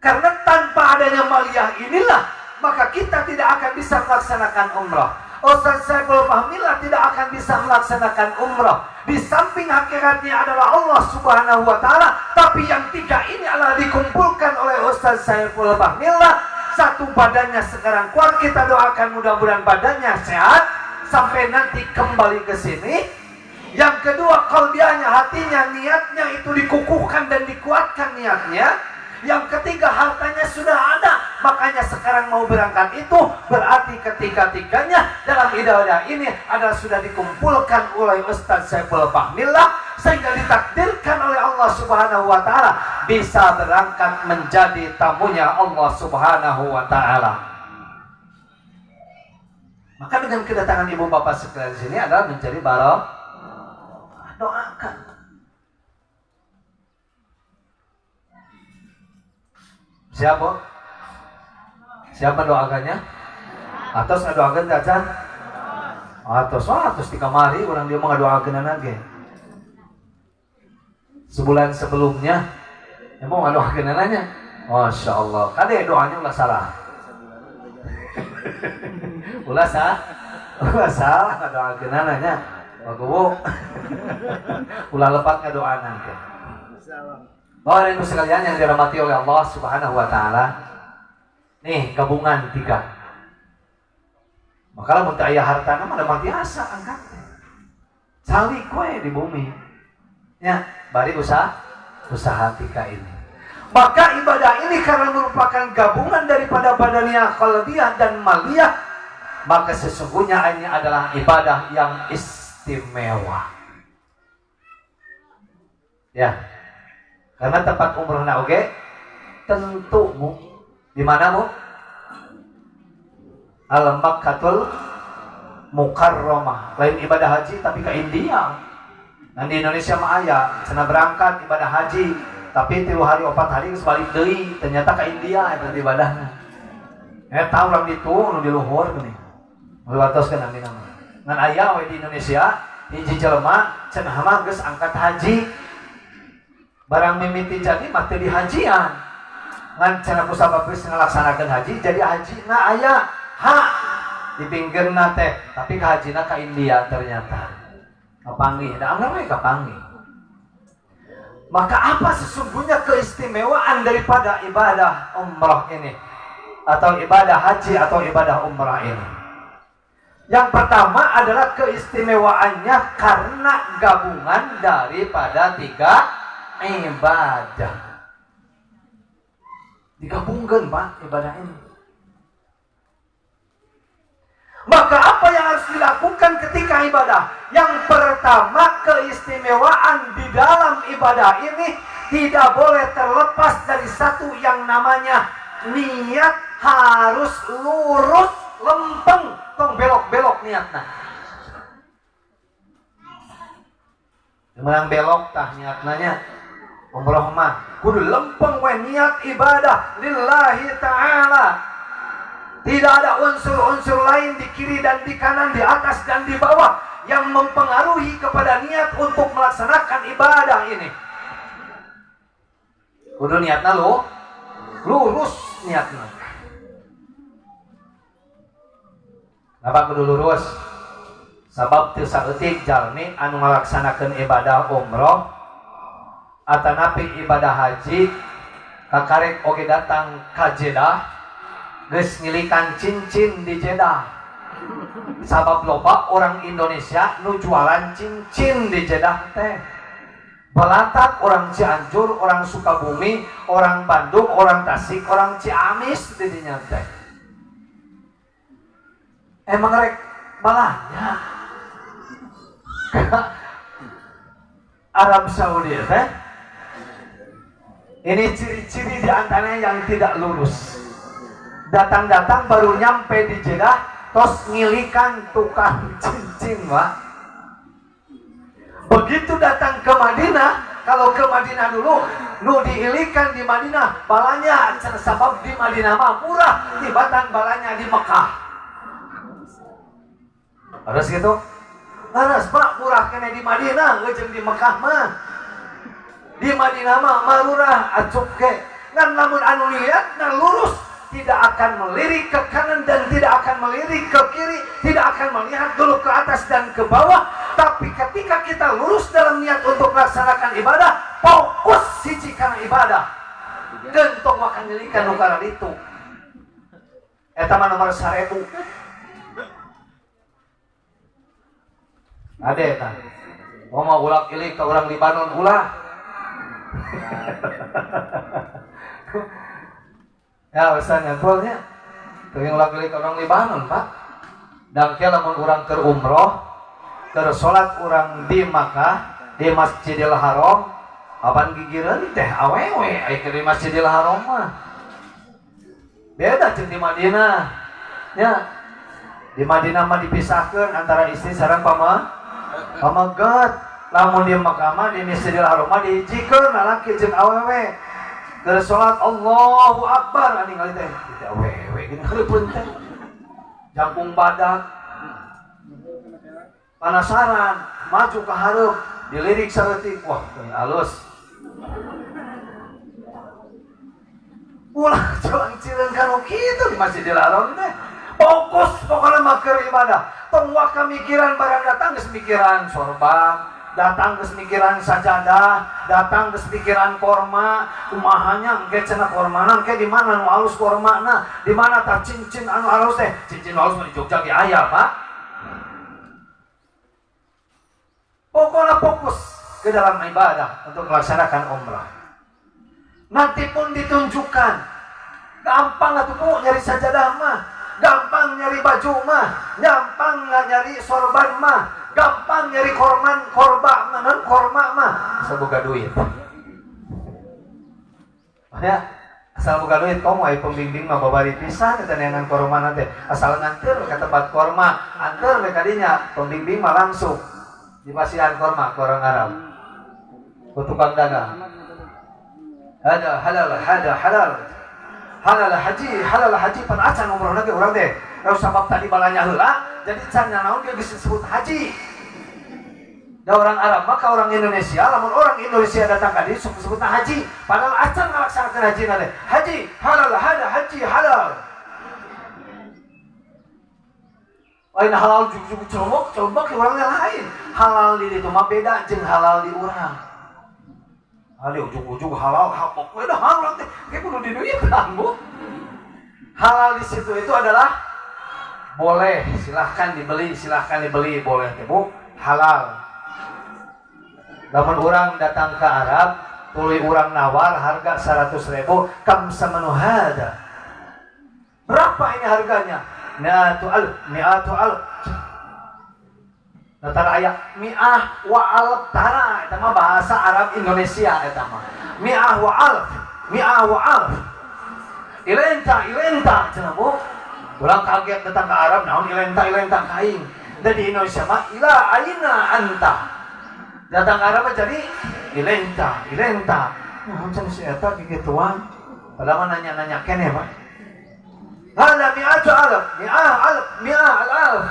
Karena tanpa adanya maliyah inilah, maka kita tidak akan bisa melaksanakan umrah. Ustaz Saiful Fahmillah tidak akan bisa melaksanakan umrah. Di samping hakikatnya adalah Allah Subhanahu wa Ta'ala, tapi yang tiga ini adalah dikumpulkan oleh Ustaz Saiful Fahmillah. Satu, badannya sekarang kuat, kita doakan mudah-mudahan badannya sehat sampai nanti kembali ke sini. Yang kedua, qalbiyahnya, hatinya, niatnya itu dikukuhkan dan dikuatkan niatnya. Yang ketiga, hartanya sudah ada, makanya sekarang mau berangkat itu berarti ketiga-tiganya dalam ibadah ini adalah sudah dikumpulkan oleh Ustaz Saiful Fahmillah, sehingga ditakdirkan oleh Allah Subhanahu wa Ta'ala bisa berangkat menjadi tamunya Allah Subhanahu wa Ta'ala. Maka dengan kedatangan ibu bapak sekalian di sini adalah mencari barokah. Doakan. Siapa? Siapa doakannya? Atos ngadoakeun kacan? Atos di kamari orang dia mau ngadoakeun lagi. Sebulan sebelumnya dia mau ngadoakeun anaknya. Masya Allah. Kade doanya ulah salah. Ulah salah ngadoakeun anaknya. Bagus. Ulah lepat ngadoaan nanti. Bapak Ibu sekalian yang dirahmati oleh Allah Subhanahu wa Ta'ala, nih gabungan 3. Maka lah mun aya hartana mah mah biasa angkat. Calik we di bumi. Ya, bari usaha 3 ini. Maka ibadah ini karena merupakan gabungan daripada badaniyah, qalbiyah dan maliyah, maka sesungguhnya ini adalah ibadah yang istimewa. Ya. Karena tempat umrohna oge tentu Bu. Di mana Bu? Al-Makkatul Mukarramah. Lain ibadah haji tapi ke India. Nah di Indonesia mah aya cenah berangkat ibadah haji tapi 3 hari 4 hari geus balik deui, ternyata ke India eta ibadahna. Eta urang ditu nu di luhur geuning. Luartoskeun amin amin. Ngan aya we di Indonesia hiji jelema cenah mah geus angkat haji. Barang mimiti jadi mah teu dihajian. Ngan cenah kusabab geus ngalaksanakeun haji jadi haji na aya di pinggirna teh, tapi ka hajina ka India ternyata. Kapanggih, da anggar we kapanggih. Maka apa sesungguhnya keistimewaan daripada ibadah umrah ini atau ibadah haji atau ibadah umrah ini? Yang pertama adalah keistimewaannya karena gabungan daripada 3 ibadah. Digabungkan Pak ibadah ini. Maka apa yang harus dilakukan ketika ibadah? Yang pertama, keistimewaan di dalam ibadah ini tidak boleh terlepas dari satu yang namanya niat harus lurus, lempeng, tong belok-belok niatna. Menang belok tah niatnanya. Umrah mah kudu lempeng we niat ibadah lillahi ta'ala. Tidak ada unsur-unsur lain di kiri dan di kanan, di atas dan di bawah yang mempengaruhi kepada niat untuk melaksanakan ibadah ini. Kudu niatna lurus niatna. Kenapa kudu lurus? Sabab teu saeutik jalmi anu ngalaksanakeun ibadah umrah atanapi ibadah haji kakarek oge datang ka Jeddah geus ngilikan cincin di Jeddah. Sabab loba orang Indonesia nu jualan cincin di Jeddah teh. Balatak orang Cianjur, orang Sukabumi, orang Bandung, orang Tasik, orang Ciamis di dinya teh. Emang rek balanya Arab Saudi teh. Ini ciri-ciri di antaranya yang tidak lurus. Datang-datang baru nyampe di Jeddah, tos ngilikan tukang cincin, Pak. Begitu datang ke Madinah, kalau ke Madinah dulu, nu diilikan di Madinah, balanya sebab di Madinah mah murah, tibatan balanya di Mekah. Harus gitu. Laras Pak murah kena di Madinah jeung di Mekah mah. Di Madinah mah marurah acup ke. Ngan lamun anu lihatna lurus, tidak akan melirik ke kanan dan tidak akan melirik ke kiri, tidak akan melihat dulu ke atas dan ke bawah. Tapi ketika kita lurus dalam niat untuk melaksanakan ibadah, fokus siji kana ibadah. Gentong akan nyelikan nukaran itu. Eta mah nomor 1000. Ade kan. Mau ulak ilik ke orang Libanon ulah. Ya pesan ngagolnya. Teuing ulak ilik ke orang Libanon, Pak. Dan kia lamun urang keur umroh, keur salat urang di Makkah, di Masjidil Haram, apan gigireun teh awewe aya di Masjidil Haram mah. Beda jeung di Madinah. Ya. Di Madinah mah dipisahkeun antara istri sareng pamagat. Lamun di Makkah mah di Masjidil Haram mah dijikeun lalaki jeung awewe. Keur salat Allahu Akbar ani ngali teh. Teh awewe gini hareupeun teh. Jangkung badak. Penasaran, maju ke hareup, dilirik saeutik, wah halus. Ulah jalan cireun kanu kitu di Masjidil Haram teh. Fokus pokoknya mah keur ibadah. Tong wah kamikiran barang datang geus mikiran sorban, datang geus mikiran sajadah, datang geus mikiran korma, kumahanya engke cenah kormana engke di mana nu alus kormana, di mana tah cincin anu alus teh? Cincin alus mah di Jogja ge aya, Pak. Pokoknya fokus ke dalam ibadah untuk melaksanakan umrah. Nanti pun ditunjukkan. Gampang atuh Bu nyari sajadah mah, gampang nyari baju mah, gampang nyari sorban mah, gampang nyari korma mah. Asal boga duit. Ya, asal boga duit komo aya pembimbing mah babari pisan eta neangan korma teh. Asal nganteur ka tempat korma, anteur we ka dinya, pembimbing mah langsung dipasihan korma ke orang Arab. Ke tukang dagang. Ada halal haji pan acan umroh lagi orang deh. Kalau sabab tadi balanya heula, jadi can naon dia disebut haji. Da orang Arab maka orang Indonesia, lamun orang Indonesia datang ka dieu disebutna haji, padahal acan ngalaksanakeun haji teh. Haji halal. Lain halal juga colok orangnya lain. Halal di itu mah beda jeung halal di urang. Ali ujug-ujug halal hapok we dah halal teh ge kudu di duit kan Bu. Halal di situ itu adalah boleh, silahkan dibeli boleh teh Bu, halal. Lamun urang datang ke Arab, tuluy urang nawar harga 100.000, kam samanu hada. Berapa ini harganya? Mi'atu alf. Tara aya mi'ah wa alf tara eta mah bahasa Arab Indonesia eta mah. Mi'ah wa alf. Ilenta cenah Bu. Ulang kaget datang ke Arab naon ilenta kaing. Dan di Indonesia mah ila aina anta. Datang ke Arab jadi ilenta. Naon cenah si eta gigituan. Padahal nanya keneh mah. Hada mi'atu alf, mi'ah alf.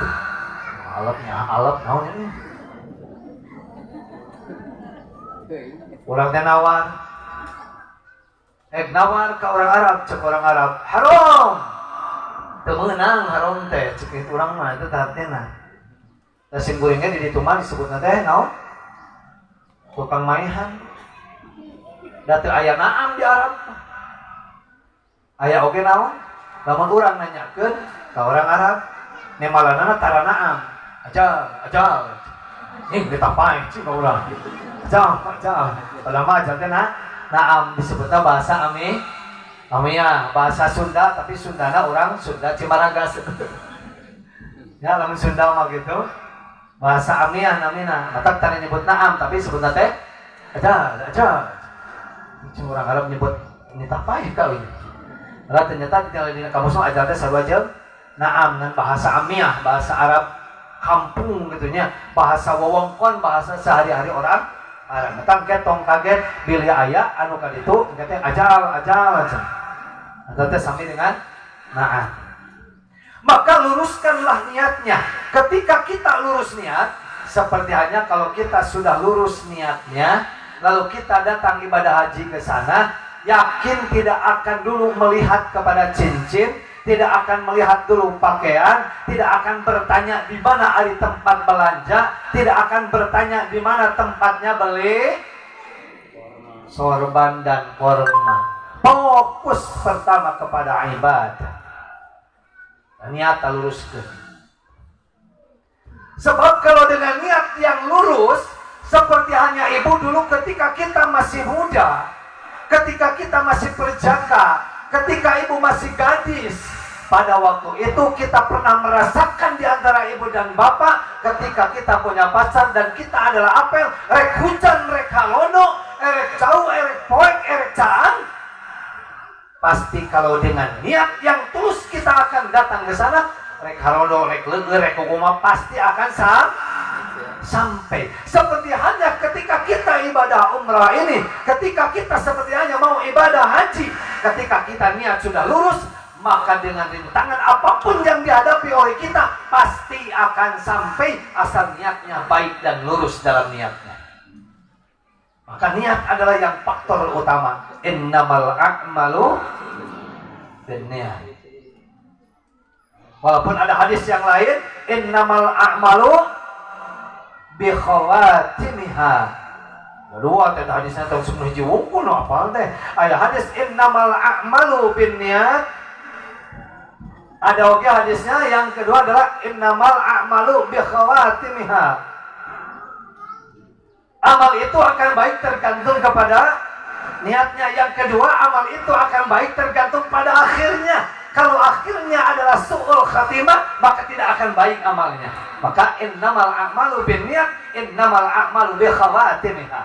Alaf naon ini? Urang teh nawar ka orang Arab, cek orang Arab, haram. Teu meunang haram teh, cek urang mah itu tahatena. Da sing guringna di ditu mah disebutna teh naon? Tukang maehan. Da teu aya naam di Arab. Aya oge naon? Lamun urang nanyakeun ka orang Arab, nemalanana tara naam. Ajal. Ini ditapai cik urang. Ajal. Padahal mah ajal teh naam disebutna bahasa Amia, bahasa Sunda tapi Sundana orang Sunda Cimaragas. Ya lamun Sunda mah gitu. Bahasa Amia namina. Matak tara nyebut naam tapi sebutna teh ajal. Cik urang Arab nyebut ditapai kali. Lah ternyata di kamus mah ajal teh sarua jeung naam dan bahasa Amia, bahasa Arab kampung gitunya, bahasa wewengkon, bahasa sehari-hari orang Arab. Datang ketong kaget bilih aya anu ka ditu engke teh ajal aja. Eta teh sami dengan Maka luruskanlah niatnya. Ketika kita lurus niat, seperti hanya kalau kita sudah lurus niatnya, lalu kita datang ibadah haji ke sana, yakin tidak akan dulu melihat kepada cincin, tidak akan melihat dulu pakaian, tidak akan bertanya di mana ada tempat belanja, tidak akan bertanya di mana tempatnya beli sorban dan korma. Fokus pertama kepada ibadah. Niat luruskan. Sebab kalau dengan niat yang lurus, seperti hanya ibu dulu ketika kita masih muda, ketika kita masih perjaka, ketika ibu masih gadis, pada waktu itu kita pernah merasakan di antara ibu dan bapak ketika kita punya pacar dan kita adalah apel, rek hujan, rek halono, erek jauh, erek poek, erek caang. Pasti kalau dengan niat yang tulus kita akan datang ke sana, rek halono, rek leueur, rek kukuma pasti akan sampai. Seperti hanya ketika kita ibadah umrah ini, ketika kita seperti hanya mau ibadah haji, ketika kita niat sudah lurus, maka dengan rintangan apapun yang dihadapi oleh kita pasti akan sampai asal niatnya baik dan lurus dalam niatnya. Maka niat adalah yang faktor utama. Innamal a'malu binniyat. Walaupun ada hadis yang lain, innamal a'malu bi khawatimiha. Kedua teh hadisnya teh sumeuh hiji wungkul nu apal teh. Aya hadis innamal a'malu binniyat. Ada oke hadisnya yang kedua adalah innamal a'malu bi khawatimiha. Amal itu akan baik tergantung kepada niatnya. Yang kedua, amal itu akan baik tergantung pada akhirnya. Kalau akhirnya adalah su'ul khatimah, maka tidak akan baik amalnya. Maka innamal a'malu binniyat, innamal a'malu bi khawatimiha.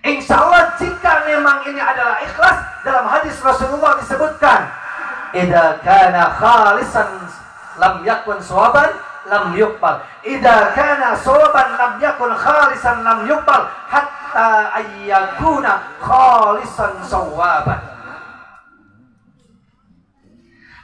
Insya Allah jika memang ini adalah ikhlas, dalam hadis Rasulullah disebutkan, idza kana khalisan lam yakun sawaban lam yuqbal. Idza kana sawaban lam yakun khalisan lam yuqbal hatta ayyakuna khalisan sawaban.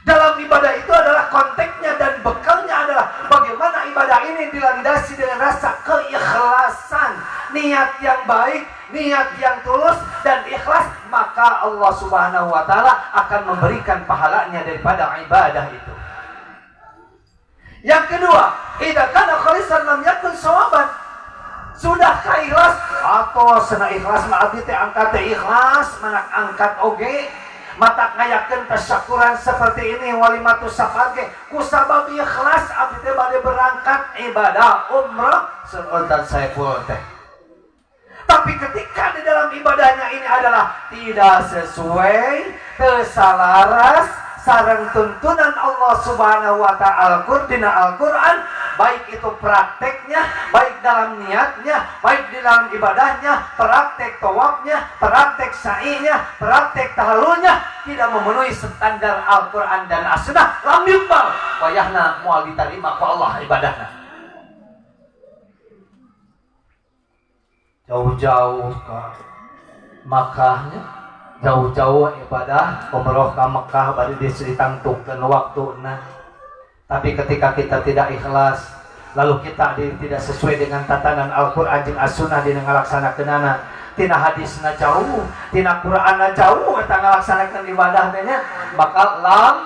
Dalam ibadah itu adalah konteksnya dan bekalnya adalah bagaimana ibadah ini dilandasi dengan rasa keikhlasan, niat yang baik, niat yang tulus dan ikhlas, maka Allah Subhanahu wa taala akan memberikan pahalanya daripada ibadah itu. Yang kedua, idza kana khalisan lam yakun sawaban. Sudahkah ikhlas atau sena ikhlas mah abdi teh angkat teh ikhlas, manak angkat oge, mata ngayakeun tasyakuran seperti ini walimatus safar ge kusabab ikhlas abdi teh bade berangkat ibadah umrah seuntan saepul teh. Tapi ketika di dalam ibadahnya ini adalah tidak sesuai, kesalaras sareng tuntunan Allah Subhanahu wa taala dina Al-Qur'an, baik itu prakteknya, baik dalam niatnya, baik di dalam ibadahnya, praktek tawafnya, praktek sa'inya, praktek tahallulnya tidak memenuhi standar Al-Qur'an dan As-Sunnah, lam yuqbal, wayahna moal diterima ku Allah ibadahna. Jauh-jauh ke Makkahnya, jauh-jauh ibadah umroh ke Mekah baru ditantukeun waktuna. Tapi ketika kita tidak ikhlas, lalu kita tidak sesuai dengan tatanan Al-Qur'an jeung As-Sunnah dina ngalaksanakeunana, tina hadisna jauh, tina Qur'anna jauh eta ngalaksanakeun ibadah teh nya, maka lam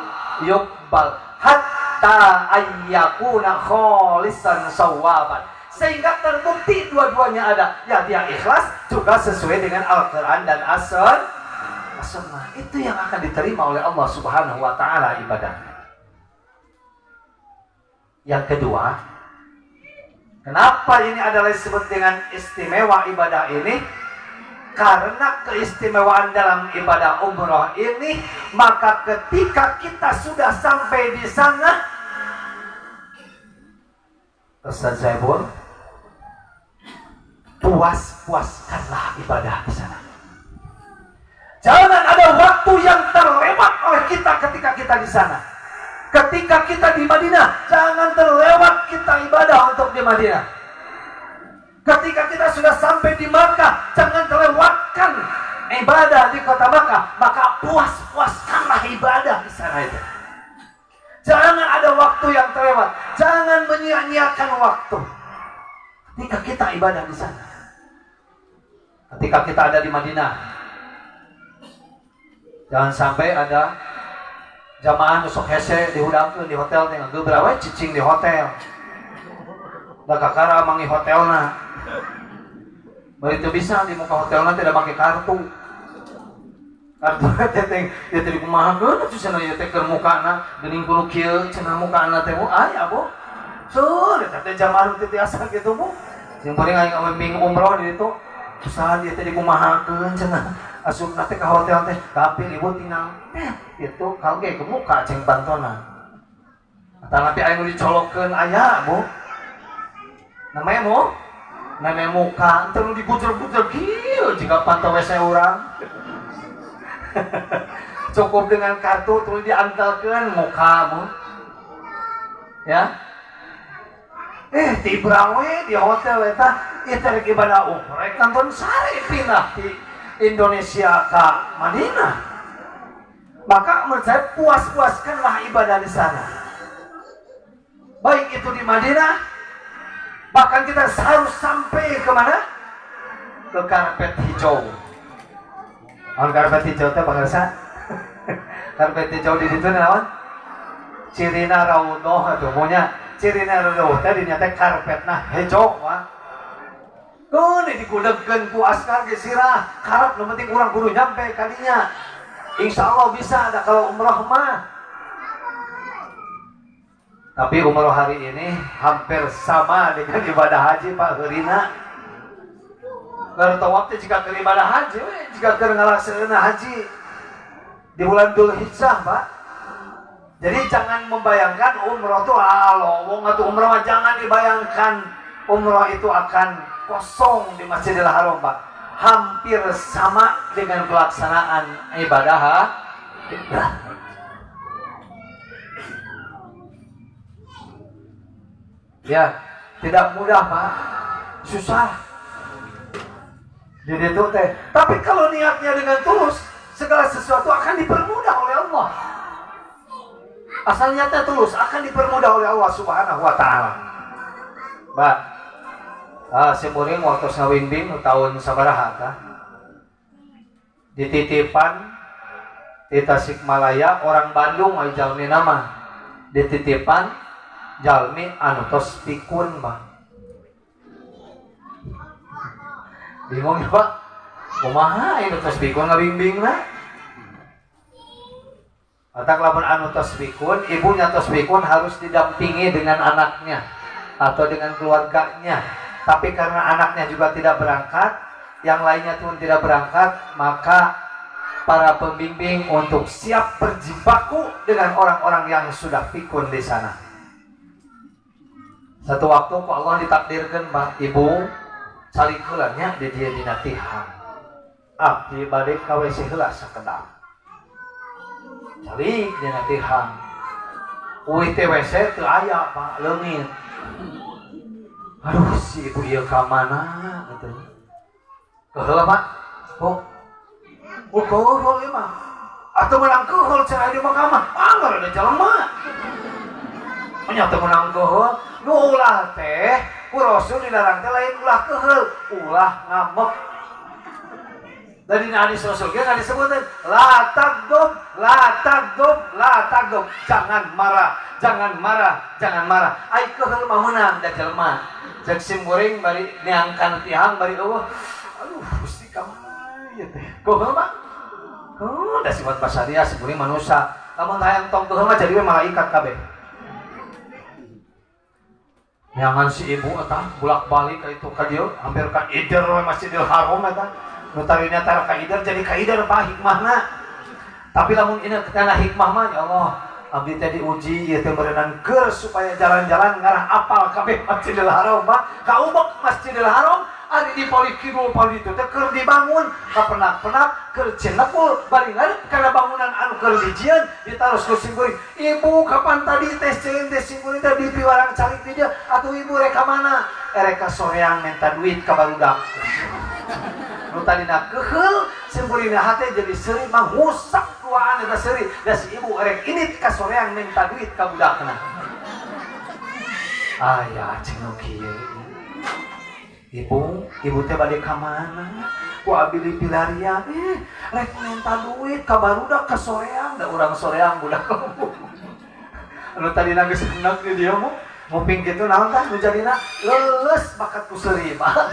yuqbal hatta ayyakuna khalisan sawaban. Sehingga terbukti dua-duanya ada, ya dia ikhlas juga sesuai dengan Al-Qur'an dan As-Sunnah. Itu yang akan diterima oleh Allah Subhanahu wa taala ibadahnya. Yang kedua, kenapa ini adalah disebut dengan istimewa ibadah ini? Karena keistimewaan dalam ibadah umrah ini, maka ketika kita sudah sampai di sana, Ustaz Zaibul, puas-puaskanlah ibadah di sana. Jangan ada waktu yang terlewat oleh kita ketika kita di sana. Ketika kita di Madinah, jangan terlewat kita ibadah untuk di Madinah. Ketika kita sudah sampai di Makkah, jangan terlewatkan ibadah di kota Makkah. Maka puas-puaskanlah ibadah di sana itu. Jangan ada waktu yang terlewat. Jangan menyia-nyiakan waktu. Ketika kita ibadah di sana. Ketika kita ada di Madinah. Jangan sampai ada jamaah nusuk hese dihudangkeun di hotel teh geubra we cicing di hotel. Da kakara mangi hotelna. Bari teu bisa di muka hotelna tidak pakai kartu. Kartu teh ya teh kumahakeun atuh cenah ieu teh keur mukana geuning kudu kieu cenah mukana teh aya Bu. Sur eta teh jamaah teh biasa kitu Bu. Yang paling aing bimbing umroh di ditu. Usaha dia teh dikumahakeun cenah. Asupna teh ka hotel teh tapi ibu tinggal itu kalau ge ke muka ceng bantona. Tapi aing dicolokkeun aya Bu. Namanya Bu? Namanya muka teu dibujer-bujer kieu jika pantau WC urang. Cukup dengan kartu terus diantelkeun muka Bu. Ya. Tibrang we di hotel eta rek ibadah umrah kanton sare pindah di Indonesia ke Madinah. Maka menurut saya puas-puaskanlah ibadah di sana. Baik itu di Madinah, bahkan kita harus sampai ke mana? Ke karpet hijau. Karpet hijau teh bangsa. Karpet hijau di situ naon? Cirina raudhah atuh punya. Cirina raudhah teh dinya teh karpetna hijau wah. Ini digudegkeun ku askar ge sirah, karep nu penting urang kudu nyampe kadinya. Insyaallah bisa ada kalau umrah mah. Tapi umrah hari ini hampir sama dengan ibadah haji Pak Heurina. Keur tawaf teh jika keur ibadah haji we, jika keur ngalaksanakeun haji di bulan Dzulhijjah, Pak. Jadi jangan membayangkan umrah itu lowong atau umrah jangan dibayangkan umrah itu akan kosong di Masjidil Haram, Pak. Hampir sama dengan pelaksanaan ibadah ya, tidak mudah, Pak. Susah. Jadi itu teh. Tapi kalau niatnya dengan tulus, segala sesuatu akan dipermudah oleh Allah. Asal niatnya tulus akan dipermudah oleh Allah Subhanahu wa taala. Mbak, si muring waktu ngawingbing tahun sabaraha tah dititipan di Tasikmalaya orang Bandung aya jalmi nama dititipan jalmi anu tos pikun Mbak. Bingung ya Pak, kumaha anu tos pikun ngawingbingna? Atak lamun anu tos pikun, ibunya tos pikun harus didampingi dengan anaknya atau dengan keluarganya. Tapi karena anaknya juga tidak berangkat, yang lainnya pun tidak berangkat, maka para pembimbing untuk siap berjibaku dengan orang-orang yang sudah pikun di sana. Satu waktu Pak Allah ditakdirkan Mbak Ibu salikulannya di dia dinatihang. Abdi balik ka WC heula sakedap. Calik dinatihang. Uih teh WC teu aya Pak, leungit. Aduh si ibu ieu ka mana gitu. Keheula Pak. Keheul ieu mah. Atuh menang keheul cenah di mah ka mah. Anggar ada jelema. Nya teu menang keheul, nu ulah teh ku Rasul dilarang teh lain ulah keheul, ulah ngambek. Dari hadis Rasul ge disebutkeun la tagdub, la tagdub, la tagdub. Jangan marah, jangan marah, jangan marah. Ai keheul mah meunang da jelema. Cek sim goreng bari neangkan tihang bari eueuh. Aduh, Gusti ka mana ieu teh? Keheul mah. Da sifat basaria sebenarnya manusia. Lamun hayang tong keheul mah jadi we malaikat kabeh. Nyangan si ibu eta bolak-balik ka itu ka dieu, hampir ka Ider we Masjidil Haram eta. Nu tadinya tara ka Ider jadi ka Ider bah hikmahna. Tapi lamun ini kana hikmah mah ya Allah, abdi teh diuji ieu teh berenang keur supaya jalan-jalan ngarah apal kabeh Masjidil Haram, Pak. Kaubek Masjidil Haram ari di poli kidul poli itu teh keur dibangun, kapenak-penak keur cenekul bari ngadep kana bangunan anu keur dijieun ditaros ku simkuring. Ibu kapan tadi teh ceun teh simkuring teh di piwarang calik di dieu atuh ibu rek ka mana? Rek ka soreang minta duit ka barudak. Nu tadina keheul simkuringna hate jadi seurik mah ngusak ku duaan eta seuri da si ibu erek ini ka soreang minta duit ka budakna. Aya cenah kieu. Ibu teh bade ka mana? Ku abi di pilarian rek minta duit ka barudak ka soreang da urang soreang budak. Anu tadi geus hendak di dieu mah nguping kitu naon tah nu jadina leuleus bakat ku seuri Pak.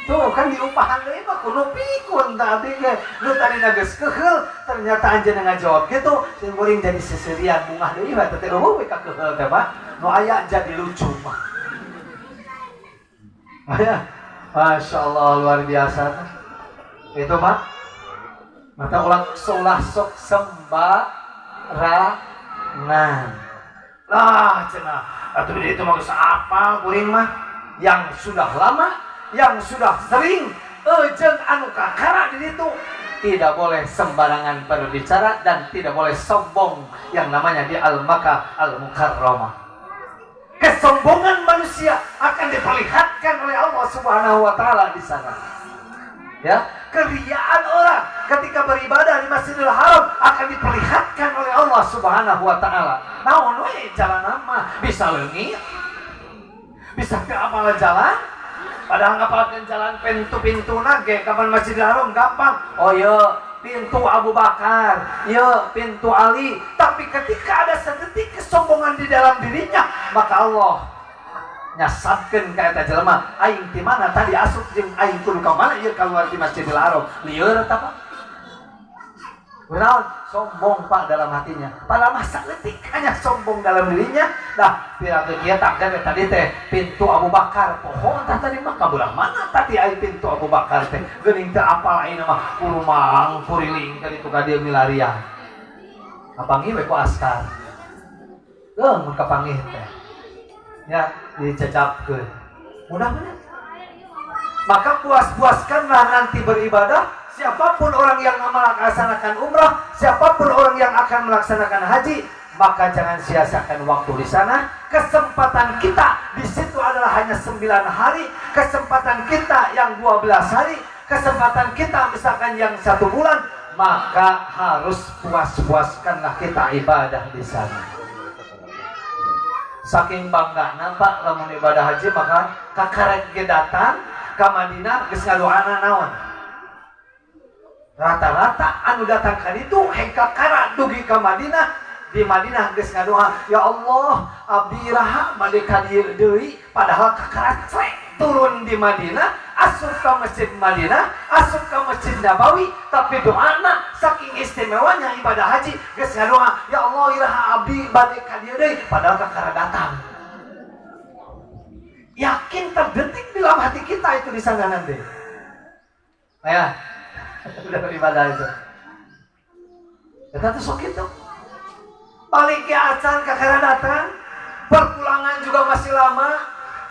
Tuh kan diupahan deui mah kudu pikun tadi ge nu tadi geus keheul ternyata anjeunna ngajawab kitu sing kuring jadi seserian bungah deui mah teh eueuh we ka keheul teh Pak nu aya jadi lucu mah. Aya Masya Allah luar biasa itu Pak mata ulang solah sok sembarangan lah cenah atuh itu mah geus apa kuring mah yang sudah lama yang sudah sering jeung anu kakara di ditu tidak boleh sembarangan berbicara dan tidak boleh sombong yang namanya di Al-Makkah Al-Mukarramah. Kesombongan manusia akan diperlihatkan oleh Allah Subhanahu wa taala di sana. Ya, keriaan orang ketika beribadah di Masjidil Haram akan diperlihatkan oleh Allah Subhanahu wa taala. Naon we jalanan mah bisa leungit. Bisa ke apalah jalan? Padahal ngapalkeun jalan pintu-pintuna ge kapan Masjidil Haram gampang. Oh iya, pintu Abu Bakar, ya pintu Ali. Tapi ketika ada sedetik kesombongan di dalam dirinya, maka Allah nyasatkeun ka eta jelema, aing ti mana tadi asup jeung aing kudu ka mana ieu kaluar di Masjidil Haram. Lieur eta Pak. Kunaon? Sombong Pak dalam hatinya. Pada masa detik hanya sombong dalam dirinya. Dah, pirakeun kieu takkan tadi teh pintu Abu Bakar. Pohon tadi mah kabulang mana tadi aya pintu Abu Bakar teh. Geuning teu apal ayeuna mah kurumang kuriling ka ditu ka dieu milarian. Kapanggih we ku askar. Mun kapanggih teh. Ya, dicecapkeun. Mudah-mudahan. Maka puas-puaskanlah nanti beribadah. Siapapun orang yang melaksanakan umrah, siapapun orang yang akan melaksanakan haji, maka jangan sia-siakan waktu di sana. Kesempatan kita di situ adalah hanya 9 hari, kesempatan kita yang 12 hari, kesempatan kita misalkan yang 1 bulan, maka harus puas-puaskanlah kita ibadah di sana. Saking bangga nampak lamun ibadah haji maka kakarek ge datang ka Madinah geus ngadoana naon? Rata-rata anu datang ka ditu hengka kara dugi ka Madinah. Di Madinah geus ngadoa, ya Allah, abdi raha bade ka dieu deui padahal kakara cek turun di Madinah, asup ka Masjid Madinah, asup ka Masjid Nabawi, tapi doana saking istimewanya ibadah haji geus ngadoa, ya Allah, iraha abdi bade ka dieu deui padahal kakara datang. Yakin terdetik di dalam hati kita itu di sana nanti. Ya. Sudah beribadah itu. Kita tuh sok itu. Balik ke acan kakara datang, perpulangan juga masih lama.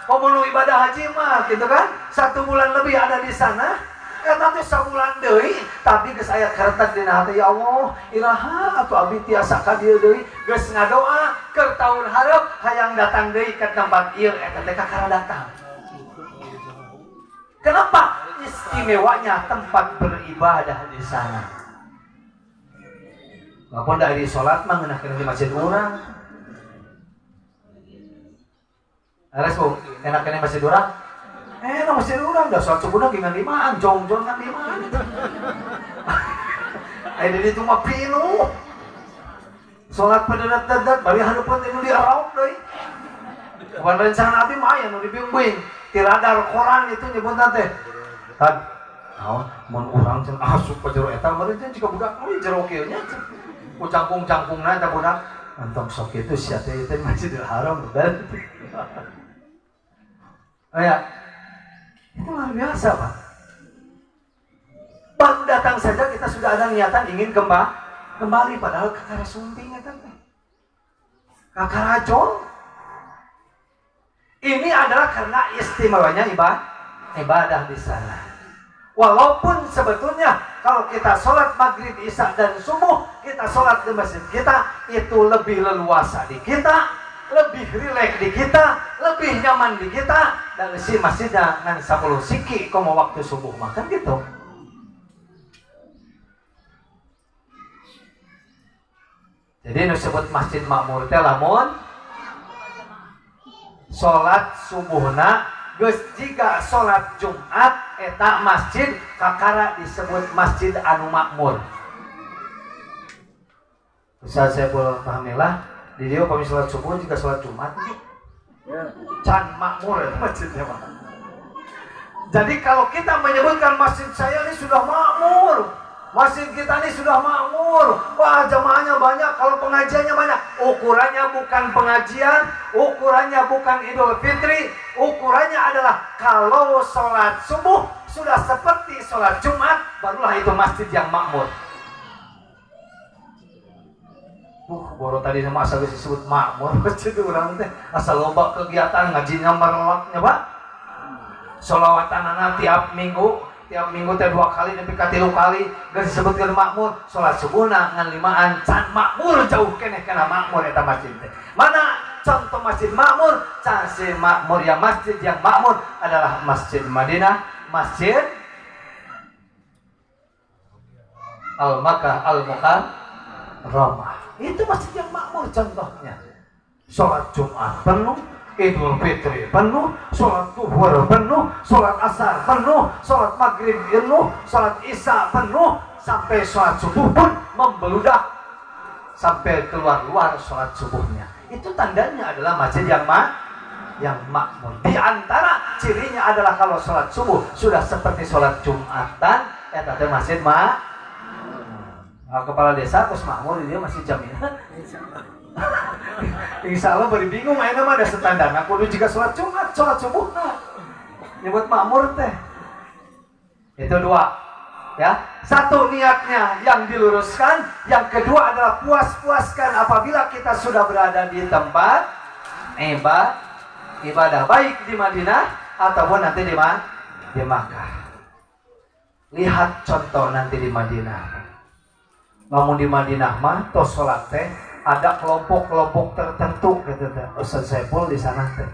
Pemenuh ibadah haji mah, gitu kan? 1 bulan lebih ada di sana. Kata tuh 1 bulan deui, tapi geus aya karetak dina hati, ya Allah, iraha atuh abdi tiasa ka dieu deui, geus ngadoa keur taun hareup hayang datang deui ke tempat ieu eta teh kakara datang. Kenapa? Istimewanya tempat beribadah di sana. Walaupun dari sholat mah ngeunakeun di masjid urang. Ares bu, enakeun masjid urang. Na masjid urang dah sholat subuhna ge ngan limaan, jong-jong ngan limaan. Aya di ditu mah pinuh. Sholat padedat-dedat bari hareupeun teh nu diaraop deui. Bukan rencana abdi mah aya nu dibimbing. Ti radar koran itu nyebutna teh. Kan, naon mun urang cenah asup ka jero eta meureun cenah cika budak meureun jero kieu nya. Ku cangkung-cangkungna eta budak. Antom sok kitu sia teh Masjidil Haram bener. Aya. Itu luar biasa, Pak. Baru datang saja kita sudah ada niatan ingin kembali padahal kakara sumping eta teh. Kakara jol. Ini adalah karena istimewanya ibadah di sana. Walaupun sebetulnya kalau kita sholat maghrib, isya dan subuh, kita sholat di masjid kita itu lebih leluasa di kita, lebih rileks di kita, lebih nyaman di kita, dan si masjidnya ngan 10 siki komo waktu subuh makan gitu. Jadi disebut masjid makmur teh lamun salat subuhna geus jiga salat Jumat eta masjid kakara disebut masjid anu makmur. Ustaz Saiful pahamilah di dieu kami salat subuh juga salat Jumat can makmur itu masjidnya mah. Jadi kalau kita menyebutkan masjid saya ini sudah makmur, masjid kita ini sudah makmur, wah jamaahnya banyak, kalau pengajiannya banyak, ukurannya bukan pengajian, ukurannya bukan Idul Fitri, ukurannya adalah kalau sholat subuh sudah seperti sholat Jumat, barulah itu masjid yang makmur. Baru tadi nama asal disebut makmur, masjid orang teh asal loba kegiatan ngajinya merelaknya pak. Sholawatan tiap minggu teh 2 kali nepi ka 3 kali geus disebutkeun makmur. Salat subuhna ngan 5an can makmur jauh keneh kana makmur eta masjid teh. Mana contoh masjid makmur? Masjid makmur ya, masjid yang makmur adalah Masjid Madinah, Masjid Al-Makkah Al-Mukarramah. Itu masjid yang makmur contohnya. Salat Jumat penuh, Idul Fitri penuh, sholat zuhur penuh, sholat asar penuh, sholat maghrib penuh, sholat isya penuh, sampai sholat subuh pun membeludak sampai keluar sholat subuhnya. Itu tandanya adalah masjid yang makmur. Di antara cirinya adalah kalau sholat subuh sudah seperti sholat Jumatan, eta teh masjid kepala desa terus makmur dia masih jaminan. Insya Allah beri bingung ayeuna mah ada standar. Aku kudu juga sholat Jumat, sholat subuh nyebut makmur teh. Itu 2 ya. 1 niatnya yang diluruskan, yang kedua adalah puas-puaskan apabila kita sudah berada di tempat ibadah baik di Madinah ataupun nanti di Makkah. Lihat contoh nanti di Madinah. Namun di Madinah mah tos sholat teh ada kelompok-kelompok tertentu gitu teh. Ustaz Saiful di sana teh.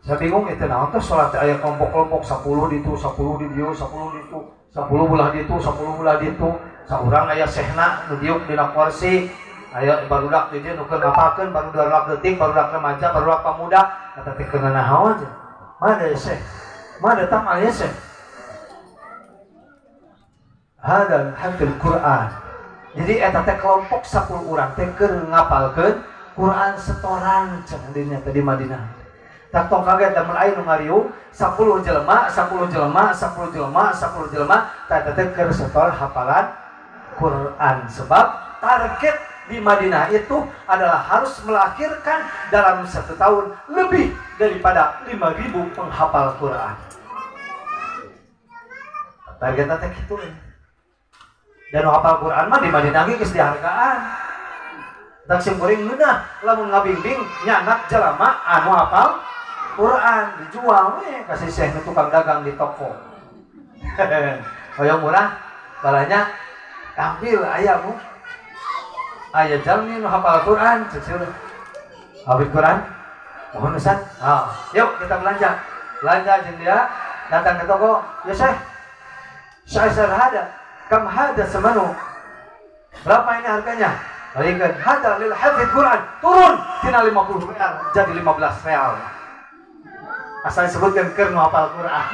Saya bingung itu naon teh salat aya kelompok-kelompok 10 di itu, 10 di dieu, 10 di itu, 10 belah di itu, 10 belah di itu. Saurang aya sehna nu diuk dina kursi, aya barudak di dieu nu keur ngapakeun, barudak leutik, barudak remaja, barudak pamuda, eta teh keur naon aja. Mana syekh? Mana tamal ya syekh? Hadal hafil Quran. Jadi eta teh kelompok 10 urang teh keur ngapalkeun Quran setoran cenah di Madinah. Tak tong kaget da mun aya nu ngariung 10 jelema eta teh keur setor hafalan Quran. Sebab target di Madinah itu adalah harus melahirkan dalam 1 tahun lebih daripada 5.000 penghafal Quran. Targetna teh kitu. Dan hafal Quran mah di Madinah ge geus dihargaan. Tak simkuring ngeunah lamun ngabimbing nyanak jalama anu hafal Quran dijual we ka Syekh tukang dagang di toko. Hoyong murah balanya ambil aya mu. Aya jalmi nu hafal Quran cecil. Hafal Quran. Mohon Ustaz. Yuk kita belanja. Belanja jeung dia datang ke toko, "Ya Syekh. Saya hada. Kam hada semanu." Berapa ini harganya? Balikan hada lil hafidz Quran. Turun tina 50 real jadi 15 real. Asal disebutkan keur hafal Quran.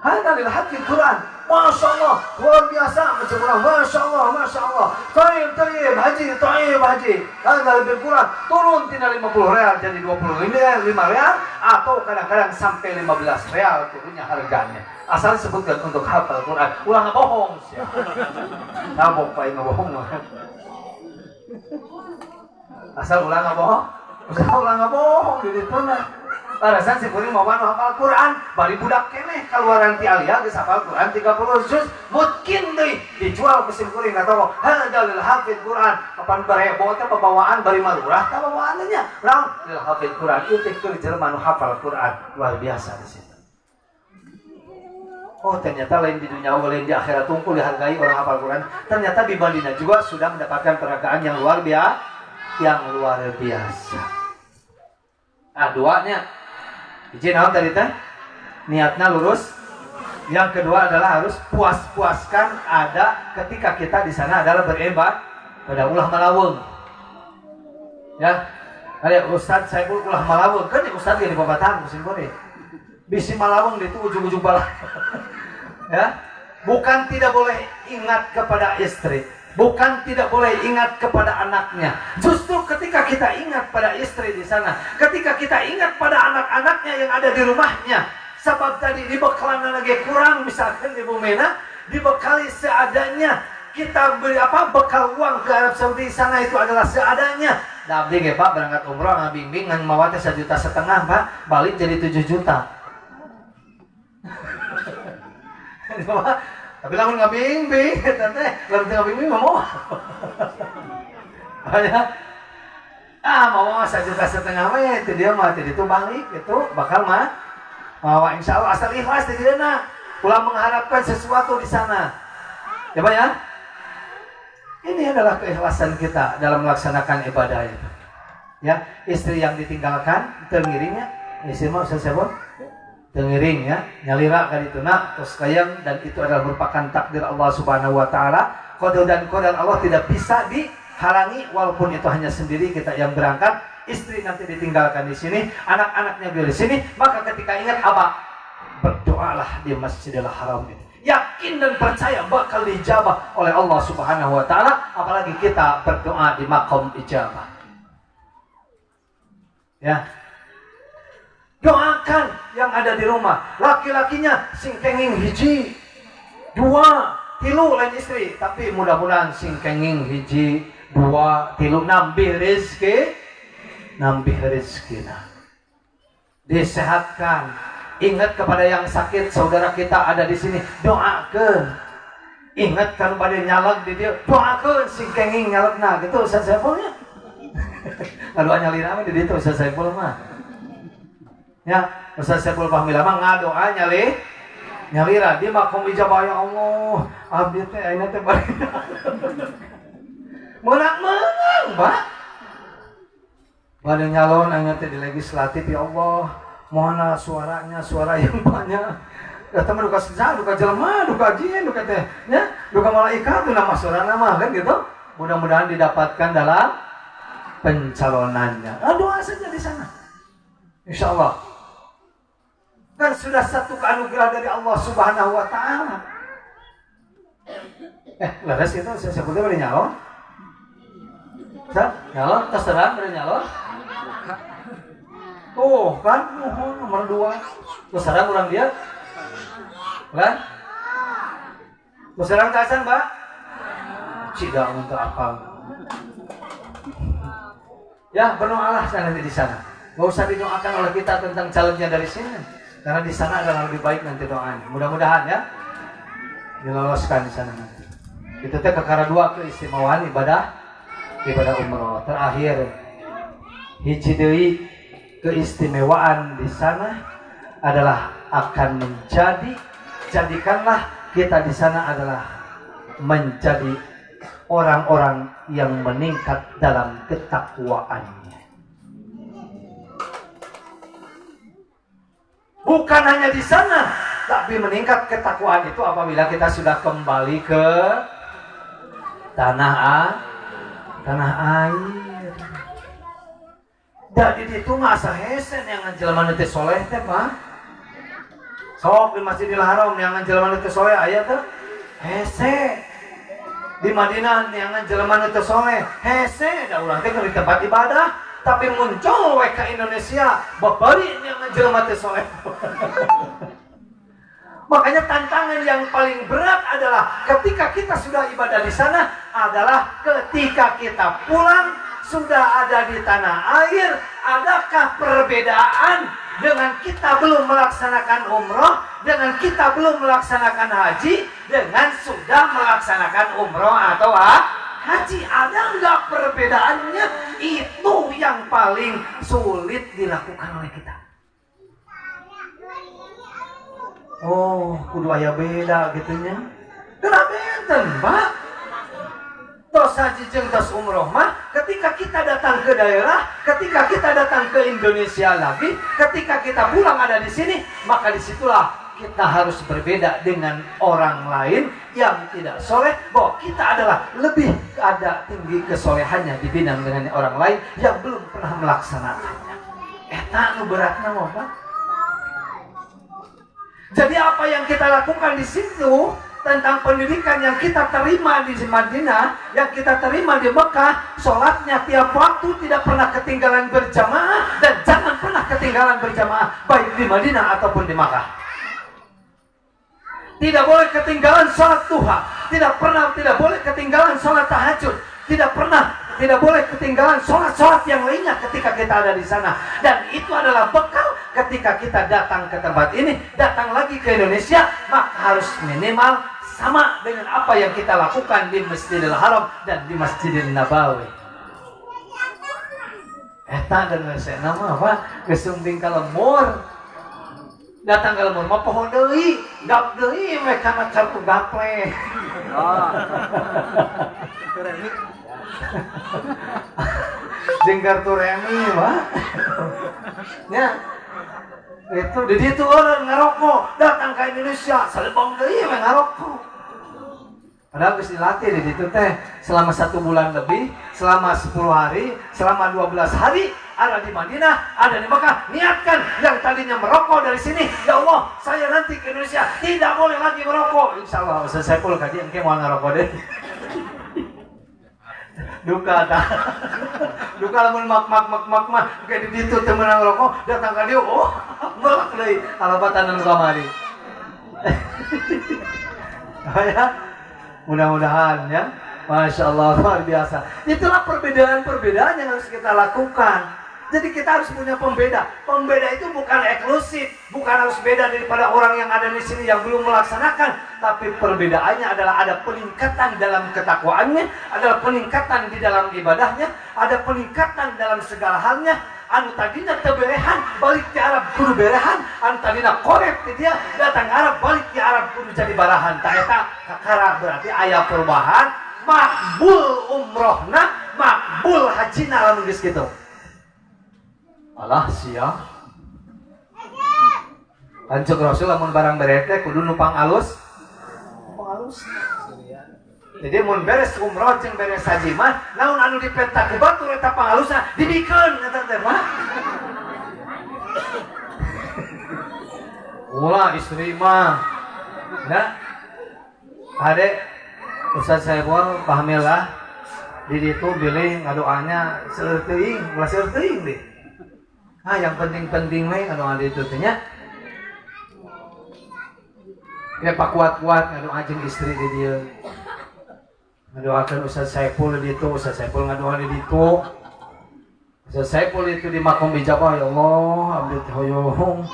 Hada lil hafidz Quran. Masya Allah, luar biasa macam orang. Masya Allah. Tayyib haji. Hada lil Quran. Turun tina 50 real jadi 25 real atau kadang-kadang sampai 15 real turunnya harganya. Asal disebutkan untuk hafal Quran. Ulah ngabohong sia. Nabok pae ngabohong. Asal ulah ngabohong di ditu na. Parasan si kuring mau hafal Quran, bari budak keneh kaluaran ti alia geus hafal Quran 30 juz, mungkin deui dijual ke si kuring ka toko. Hada lil hafidz Quran. Kapan barebo teh pabawaan bari marurah ka bawaanna nya. Naon lil hafidz Quran ieu teh keur jelema nu hafal Quran. Luar biasa di situ. Oh ternyata lain di dunia, lain di akhirat tungkul dihargai orang hafal Quran. Ternyata di Madinah juga sudah mendapatkan penghargaan yang luar biasa. Nah, duanya izin naon tadi teh? Niatna lurus Yang kedua adalah harus puas-puaskan ada ketika kita di sana adalah beribadah pada ulah malawung. Ya, ada Ustaz saya pun ulah malawung kan Ustaz di babatan musim boleh. Bisi malawung itu ujung-ujung bala. Ya, bukan tidak boleh ingat kepada istri, bukan tidak boleh ingat kepada anaknya. Justru ketika kita ingat pada istri di sana, ketika kita ingat pada anak-anaknya yang ada di rumahnya, sebab tadi dibekalan lagi kurang, misalkan Ibu Mena dibekali seadanya, kita beri bekal uang ke Arab Saudi sana itu adalah seadanya. Nah, abdi ge Pak berangkat umroh ngabimbing ngan mawatnya 1,5 juta Pak, balik jadi 7 juta. Tapi lamun ngabimbing, tante, lamun ngabimbing mau. Mau 1,5 juta mah itu dia mah itu balik itu bakal mah bahwa insya Allah asal ikhlas di sana, pulang mengharapkan sesuatu di sana. Ya Pak ya. Ini adalah keikhlasan kita dalam melaksanakan ibadah itu. Ya, istri yang ditinggalkan tengiringnya, istri mau siapa? Tengiring ya, nyalira kali itu nak, terus kayang, dan itu adalah merupakan takdir Allah Subhanahu Wa Taala. Qadar dan qadar Allah tidak bisa dihalangi, walaupun itu hanya sendiri kita yang berangkat. Istri nanti ditinggalkan di sini, anak-anaknya biar di sini. Maka ketika ingat apa? Berdoalah di Masjidil Haram itu. Yakin dan percaya bakal dijabah oleh Allah Subhanahu Wa Taala. Apalagi kita berdoa di maqam ijabah. Ya, doakan yang ada di rumah. Laki-lakinya sing kenging hiji, 2, 3 lain istri. Tapi mudah-mudahan sing kenging hiji, 2, 3 nambih rezeki. Nambih rezekina, disehatkan. Ingat kepada yang sakit, saudara kita ada di sini, doakan. Ingat kan pada nyalak di dia, doakan si kenging nyalak nah gitu Ustaz Saifulnya. Lalu nyalira mah di ditu Ustaz Saiful mah. Ya, Ustaz Saiful Fahmila mah ngadoa nyalira di makom ijabah ya Allah. Abdi teh ayeuna teh bari. Menang-menang, Pak. Pada nyalon hanya di legislatif ya Allah, mohonlah suaranya suara yang banyak. Datang duka sejak, duka jelema, duka jin, duka teh, ya, duka malaikat, itu nama suara nama kan gitu. Mudah-mudahan didapatkan dalam pencalonannya. Doa saja di sana, insya Allah. Kan sudah satu anugerah dari Allah Subhanahu Wa Taala. Laras itu saya sebutnya pada nyalon. Nyalon, terserah pada nyalon. Tuh kan, nomor 2. Terserah kurang dia. Kan? Terserah kasan, Mbak. Tidak untuk apa. Ya, berdoalah nanti di sana. Gak usah didoakan oleh kita tentang calonnya dari sini. Karena di sana adalah lebih baik nanti doanya. Mudah-mudahan ya diloloskan di sana nanti. Itu teh perkara 2 keistimewaan ibadah umroh. Terakhir, hiji deui keistimewaan di sana adalah akan jadikanlah kita di sana adalah menjadi orang-orang yang meningkat dalam ketakwaannya. Bukan hanya di sana, tapi meningkat ketakwaan itu apabila kita sudah kembali ke tanah air. Jadi itu masa hesen yang ngejelman teh soleh teh Pak. Sok di Masjidil Haram yang ngejelman teh soleh aya teh hese. Di Madinah yang ngejelman teh soleh hese. Da urang teh di tempat ibadah, tapi muncul we ka Indonesia babari yang ngejelman teh soleh. Makanya tantangan yang paling berat adalah ketika kita sudah ibadah di sana adalah ketika kita pulang sudah ada di tanah air. Adakah perbedaan dengan kita belum melaksanakan umroh, dengan kita belum melaksanakan haji, dengan sudah melaksanakan umroh atau haji? Ada nggak perbedaannya? Itu yang paling sulit dilakukan oleh kita. Oh, kudu aya beda gitunya. Kenapa enten, Pak? Tos haji jeung tos umroh mah ketika kita datang ke daerah, ketika kita datang ke Indonesia lagi, ketika kita pulang ada di sini, maka disitulah kita harus berbeda dengan orang lain yang tidak soleh, bahwa kita adalah lebih ada tinggi kesolehannya dibanding dengan orang lain yang belum pernah melaksanakannya. Eta nu beratna mah, Pak. Jadi apa yang kita lakukan di situ tentang pendidikan yang kita terima di Madinah, yang kita terima di Mekah, sholatnya tiap waktu tidak pernah ketinggalan berjamaah dan jangan pernah ketinggalan berjamaah baik di Madinah ataupun di Mekah. Tidak boleh ketinggalan sholat duha, tidak boleh ketinggalan sholat tahajud, tidak boleh ketinggalan sholat yang lainnya ketika kita ada di sana. Dan itu adalah bekal ketika kita datang ke tempat ini, datang lagi ke Indonesia, maka harus minimal sama dengan apa yang kita lakukan di Masjidil Haram dan di Masjidil Nabawi. Eta dan saya nama apa? Kesumping kalemur. Datang ke lemur, mau pohon deui, gap deui mereka nak kartu gaple. Jeung kartu remi, Pak. Ya. Itu di situ orang ngarokok, datang ke Indonesia, salebong deui mah ngarokok. Padahal geus dilatih di situ teh selama 1 bulan lebih, selama 10 hari, selama 12 hari ada di Madinah, ada di Mekah. Niatkan yang tadinya merokok dari sini, ya Allah, saya nanti ke Indonesia tidak boleh lagi merokok. Insyaallah Ustaz Saiful kadi engke mau ngarokok deh. Duka dah. Duka lamun mak kayak di ditu teu meunang rokok, datang ka dieu, oh, bolak deui alabatan anu kamari. Ya. Mudah-mudahan ya. Masya Allah, luar biasa. Itulah perbedaan-perbedaan yang harus kita lakukan. Jadi kita harus punya pembeda. Pembeda itu bukan eksklusif, bukan harus beda daripada orang yang ada di sini yang belum melaksanakan. Tapi perbedaannya adalah ada peningkatan dalam ketakwaannya, ada peningkatan di dalam ibadahnya, ada peningkatan dalam segala halnya. Anu tadinya teberehan, balik ke Arab kudu berehan. Anu tadinya korek dia, datang Arab, balik ke Arab kudu jadi barahan. Tak eta kakara berarti aya perubahan. Makbul umrohna, makbul hajina lamun geus kitu. Allah sia. Lanjut Rasul lamun barang beres teh kudu numpang alus. Numpang alus. Jadi mun beres umroh jeung beres haji mah naon anu dipentak ku batur eta pangalusna dibikeun eta teh mah. Ulah istri mah. Nah. Ade Ustaz Saiful pahamilah di ditu bilih ngadoanya seueur teuing, ulah seueur teuing deh. Ah yang penting-penting we ngadoa di ditu teh nya. Ya pak kuat-kuat ngadoa jeung istri di dieu. Ngadoakeun Ustaz Saiful di ditu, Ustaz Saiful ngadoa di ditu. Ustaz Saiful itu di makom bijabah, ya Allah, abdi teh hoyong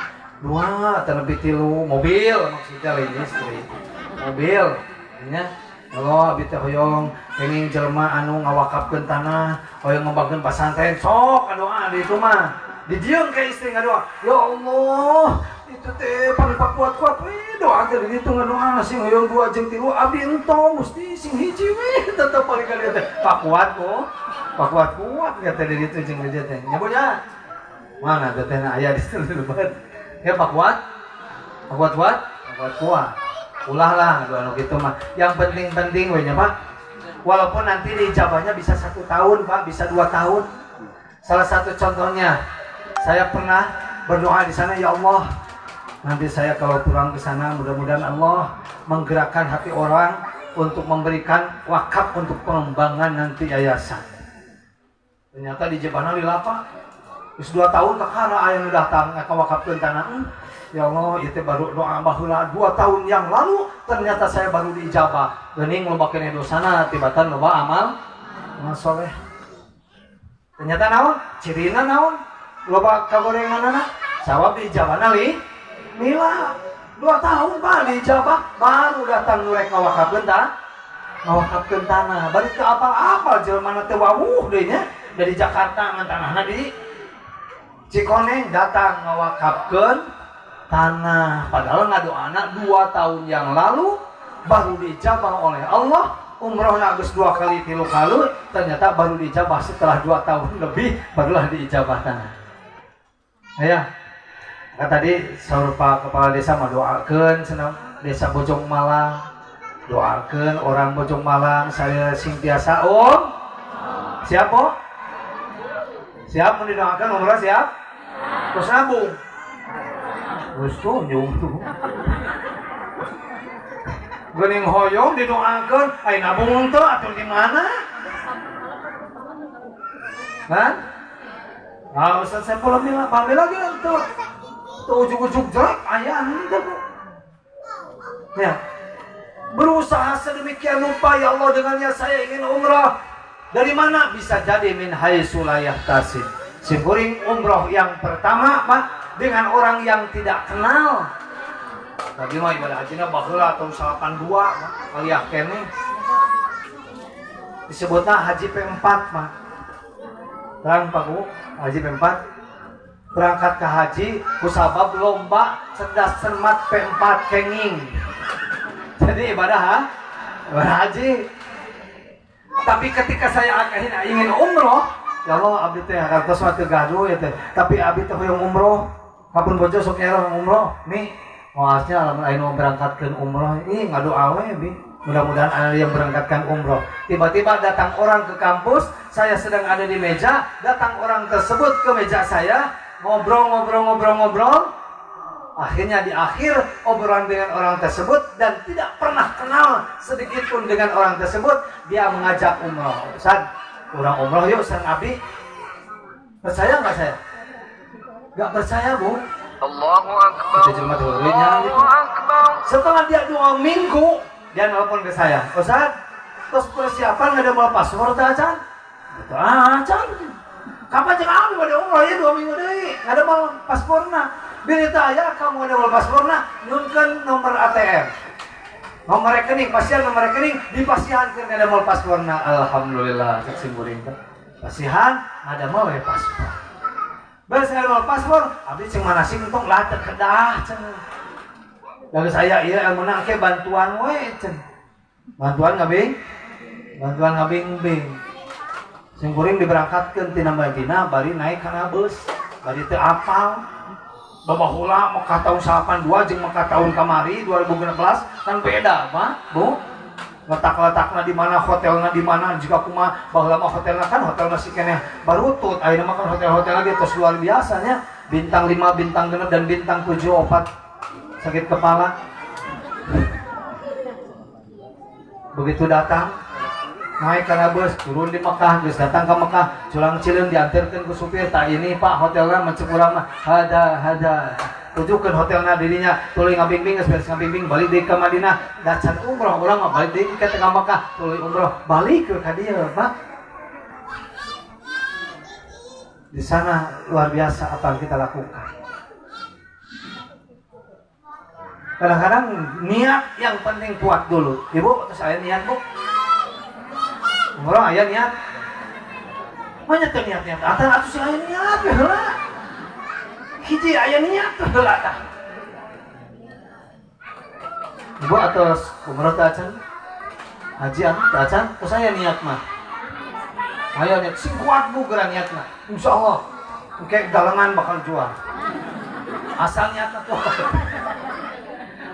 2 atau lebih 3 mobil maksudnya lain istri. Mobil nya. Ya Allah, abdi teh hoyong kenging jelema anu ngawakafkeun tanah, hoyong ngembangkeun pasantren, sok ngadoa di ditu mah. Didieun ke istri ngadoa, ya Allah, itu teh paling kuat-kuat we doa teh di ditu ngadoa sing hoyong 2 jeung 3 abdi entong mesti sing hiji we tetep paling kali teh pak kuat kata di ditu jeung di dieu teh nyabonya mana teh aya di situ lebat ya pak kuat ulah lah ngadoa anu kitu mah yang penting we nya Pak, walaupun nanti diijabahnya bisa 1 tahun Pak, bisa 2 tahun. Salah satu contohnya saya pernah berdoa di sana, ya Allah, nanti saya kalau pulang ke sana mudah-mudahan Allah menggerakkan hati orang untuk memberikan wakaf untuk pengembangan nanti yayasan. Ternyata di Jepana lilapa, terus 2 tahun kakara aya nu datang ngawakafkeun tanah. Ya Allah, itu baru doa baheula 2 tahun yang lalu, ternyata saya baru diijabah. Geuning lobakeun dosana tibatan loba amal soleh. Ternyata naon? Cirina naon? Loba kagorenganana sawab diijabahna lila 2 tahun Pak diijabah baru datang nurek ngawakafkeun tanah. Bari teu apal-apal jelema teh wawuh deui nya dari Jakarta ngan tanahna di Cikoneng datang ngawakafkeun tanah. Padahal ngadoana 2 tahun yang lalu baru diijabah oleh Allah. Umrohnya geus 2 kali 3 kali, ternyata baru diijabah setelah 2 tahun lebih barulah diijabah tanah. Ya. Nah, tadi saur Pak Kepala Desa mah doakeun cenah Desa Bojong Malang. Doakeun orang Bojong Malang saya sing tiasa Siap, Po? Siap mau didoakan umrah siap? Terus nabung. Terus tunjung tuh. Geuning hoyong didoakan, ai nabung teu atuh di mana? Kan? Ah, Ustaz Saiful bilang, pamil lagi tuh. Tuh ujuk-ujuk jelek aya henteu. Ya. Berusaha sedemikian rupa ya Allah dengannya saya ingin umrah. Dari mana bisa jadi min haitsu la yahtasib. Simkuring umroh yang pertama Pak dengan orang yang tidak kenal. Tadi mah ibadah hajinya baheula tahun 82 kali kene. Disebutna haji P4 mah. Terang Pak Bu, haji P4 berangkat ke haji kusabab lomba cerdas cermat P4 kenging. Jadi ibadah haji. Tapi ketika saya ingin umroh, ya Allah abdi teh hartos mah teu gaduh ya teh. Tapi abdi teh hoyong umroh. Kapun bojo sok nyaron umroh. Nih, moalnya lamun aya nu berangkatkeun umroh, ih ngadoa we bi. Mudah-mudahan ada yang berangkatkan umroh. Tiba-tiba datang orang ke kampus, saya sedang ada di meja, datang orang tersebut ke meja saya, ngobrol. Akhirnya di akhir obrolan dengan orang tersebut dan tidak pernah kenal sedikit pun dengan orang tersebut, dia mengajak umroh. Ustaz, kurang umroh yuk sang Abi. Percaya nggak saya? Nggak percaya Bu. Allahu Akbar. Gitu. Setelah dia 2 minggu, dia nelpon ke saya. Ustaz, terus persiapan nggak ada bawa paspor acan? Acan. Kapan cek Abi pada umroh ya 2 minggu deh, nggak ada bawa pasporna. Berita aja kamu ada bawa pasporna, nunkan nomor ATM, nomor rekening, pasihan nomor rekening, dipasihan ke ada bawa pasporna. Alhamdulillah, kesimpuling pasihan ada bawa paspor. Beres ada bawa paspor, abis ceng mana sih untung lah terkedah ceng. Lalu saya iya menang ke bantuan we ceng, bantuan ngabing. Simpuling diberangkatkan tina Madinah, bari naik kana bus, bari teu apal. Babahula Mekah tahun 82 jeung Mekah tahun kamari 2016 kan beda, Pak, Bu. Letak-letakna di mana, hotelna di mana, jika kumaha baheula mah hotelna kan hotel masih keneh barutut. Ayeuna mah kan hotel-hotel lagi terus luar biasanya, bintang 5, bintang 6 dan bintang 7 opat sakit kepala. Begitu datang naik karena bus, turun di Mekah, terus datang ke Mekah, culang cileun diantarkan ke supir, tak ini Pak hotelnya mencekurang mah, hada, tunjukkan hotelnya dirinya, tuluy ngabing-bing, beres ngabing-bing, balik di ke Madinah, dacan umroh, orang mah balik di ke tengah Mekah, tuluy umroh, balik ke dia Pak. Di sana luar biasa apa yang kita lakukan. Kadang-kadang niat yang penting kuat dulu, Ibu, terus saya niat Bu. Orang ayah niat, banyak tuh niat. Atuh si ayah niat, lah. Hiji ayah niat tuh lah. Ibu atas umroh tacan, haji tacan, terus saya niat mah. Ayah niat, sing kuat Bu gerak niat mah. Insya Allah, kayak galengan bakal jual. Asal niat tuh.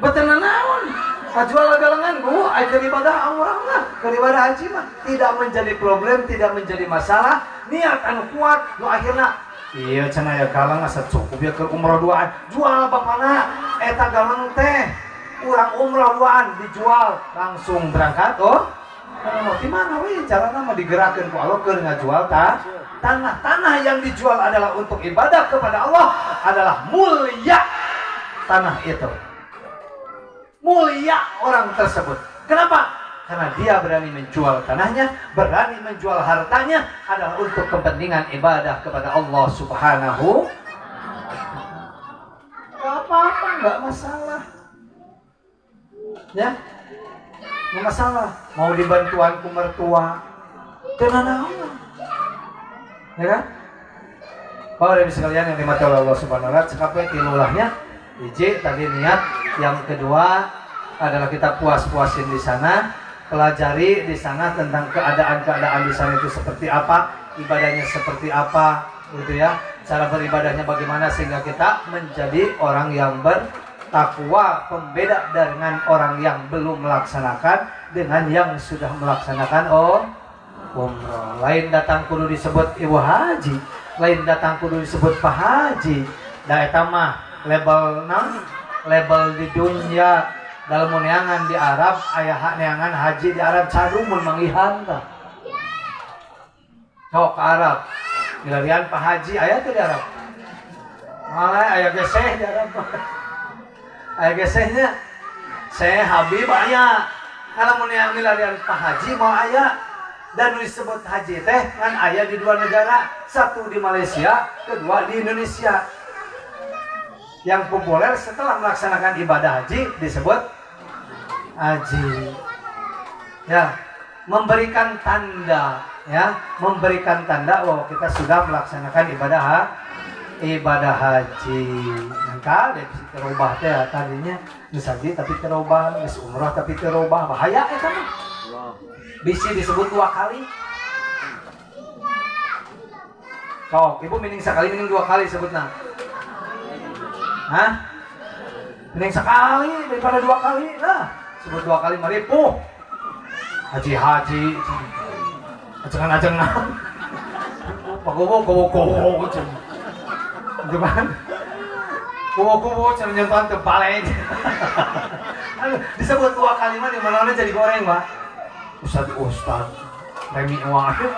Betul naon. Jual galengan Bu, aja ibadah umrah mah, ibadah haji mah tidak menjadi problem, tidak menjadi masalah. Niat anu kuat, nu akhirna iya cenah ya galang asa cukup ya ke umrah duaan. Jual bapana eta galang teh urang umrah duaan dijual langsung berangkat di mana we carana mah digerakkeun ku Allah keur ngajual tanah yang dijual adalah untuk ibadah kepada Allah adalah mulia tanah itu. Mulia orang tersebut. Kenapa? Karena dia berani menjual tanahnya, berani menjual hartanya adalah untuk kepentingan ibadah kepada Allah Subhanahu. Gak apa-apa, gak masalah. Ya, gak masalah. Mau dibantuan ku mertua, tenang. Ya kan? Bapak dan sekalian yang dimati oleh Allah Subhanahu wa taala, cekapnya tilulahnya. Hiji tadi niat, yang kedua adalah kita puas-puasin di sana, pelajari di sana tentang keadaan-keadaan di sana itu seperti apa, ibadahnya seperti apa, gitu ya. cara beribadahnya bagaimana sehingga kita menjadi orang yang bertakwa, pembeda dengan orang yang belum melaksanakan dengan yang sudah melaksanakan umroh. Lain datang kudu disebut ibu haji, lain datang kudu disebut pak haji. Da eta mah label di dunia dalam neangan di Arab aya neangan haji di Arab cadumun mangihan tah. Sok ke Arab. Milarian pak haji aya teh di Arab. Malah aya geseh di Arab. Aya gesehnya. Saya Habib aya. Kalau yang milarian pak haji mau aya. Dan disebut haji teh kan aya di dua negara, satu di Malaysia, kedua di Indonesia. Yang populer setelah melaksanakan ibadah haji disebut haji. Ya, memberikan tanda, ya, memberikan tanda bahwa kita sudah melaksanakan ibadah haji. Maka dari terubah teh tadinya geus haji tapi terubah, geus umrah tapi terubah, bahaya eta mah. Bisi disebut 2 kali. Sok, ibu mending sekali, mending 2 kali sebutna. Hah? Mending sekali daripada 2 kali. Nah, sebut 2 kali maripuh. Haji. Acengan nah. Gowo. Itu kan? Gowo cenah nyentuhan teu paleng. Disebut 2 kali mah di mana jadi goreng, Pak. Ustad Remi wae.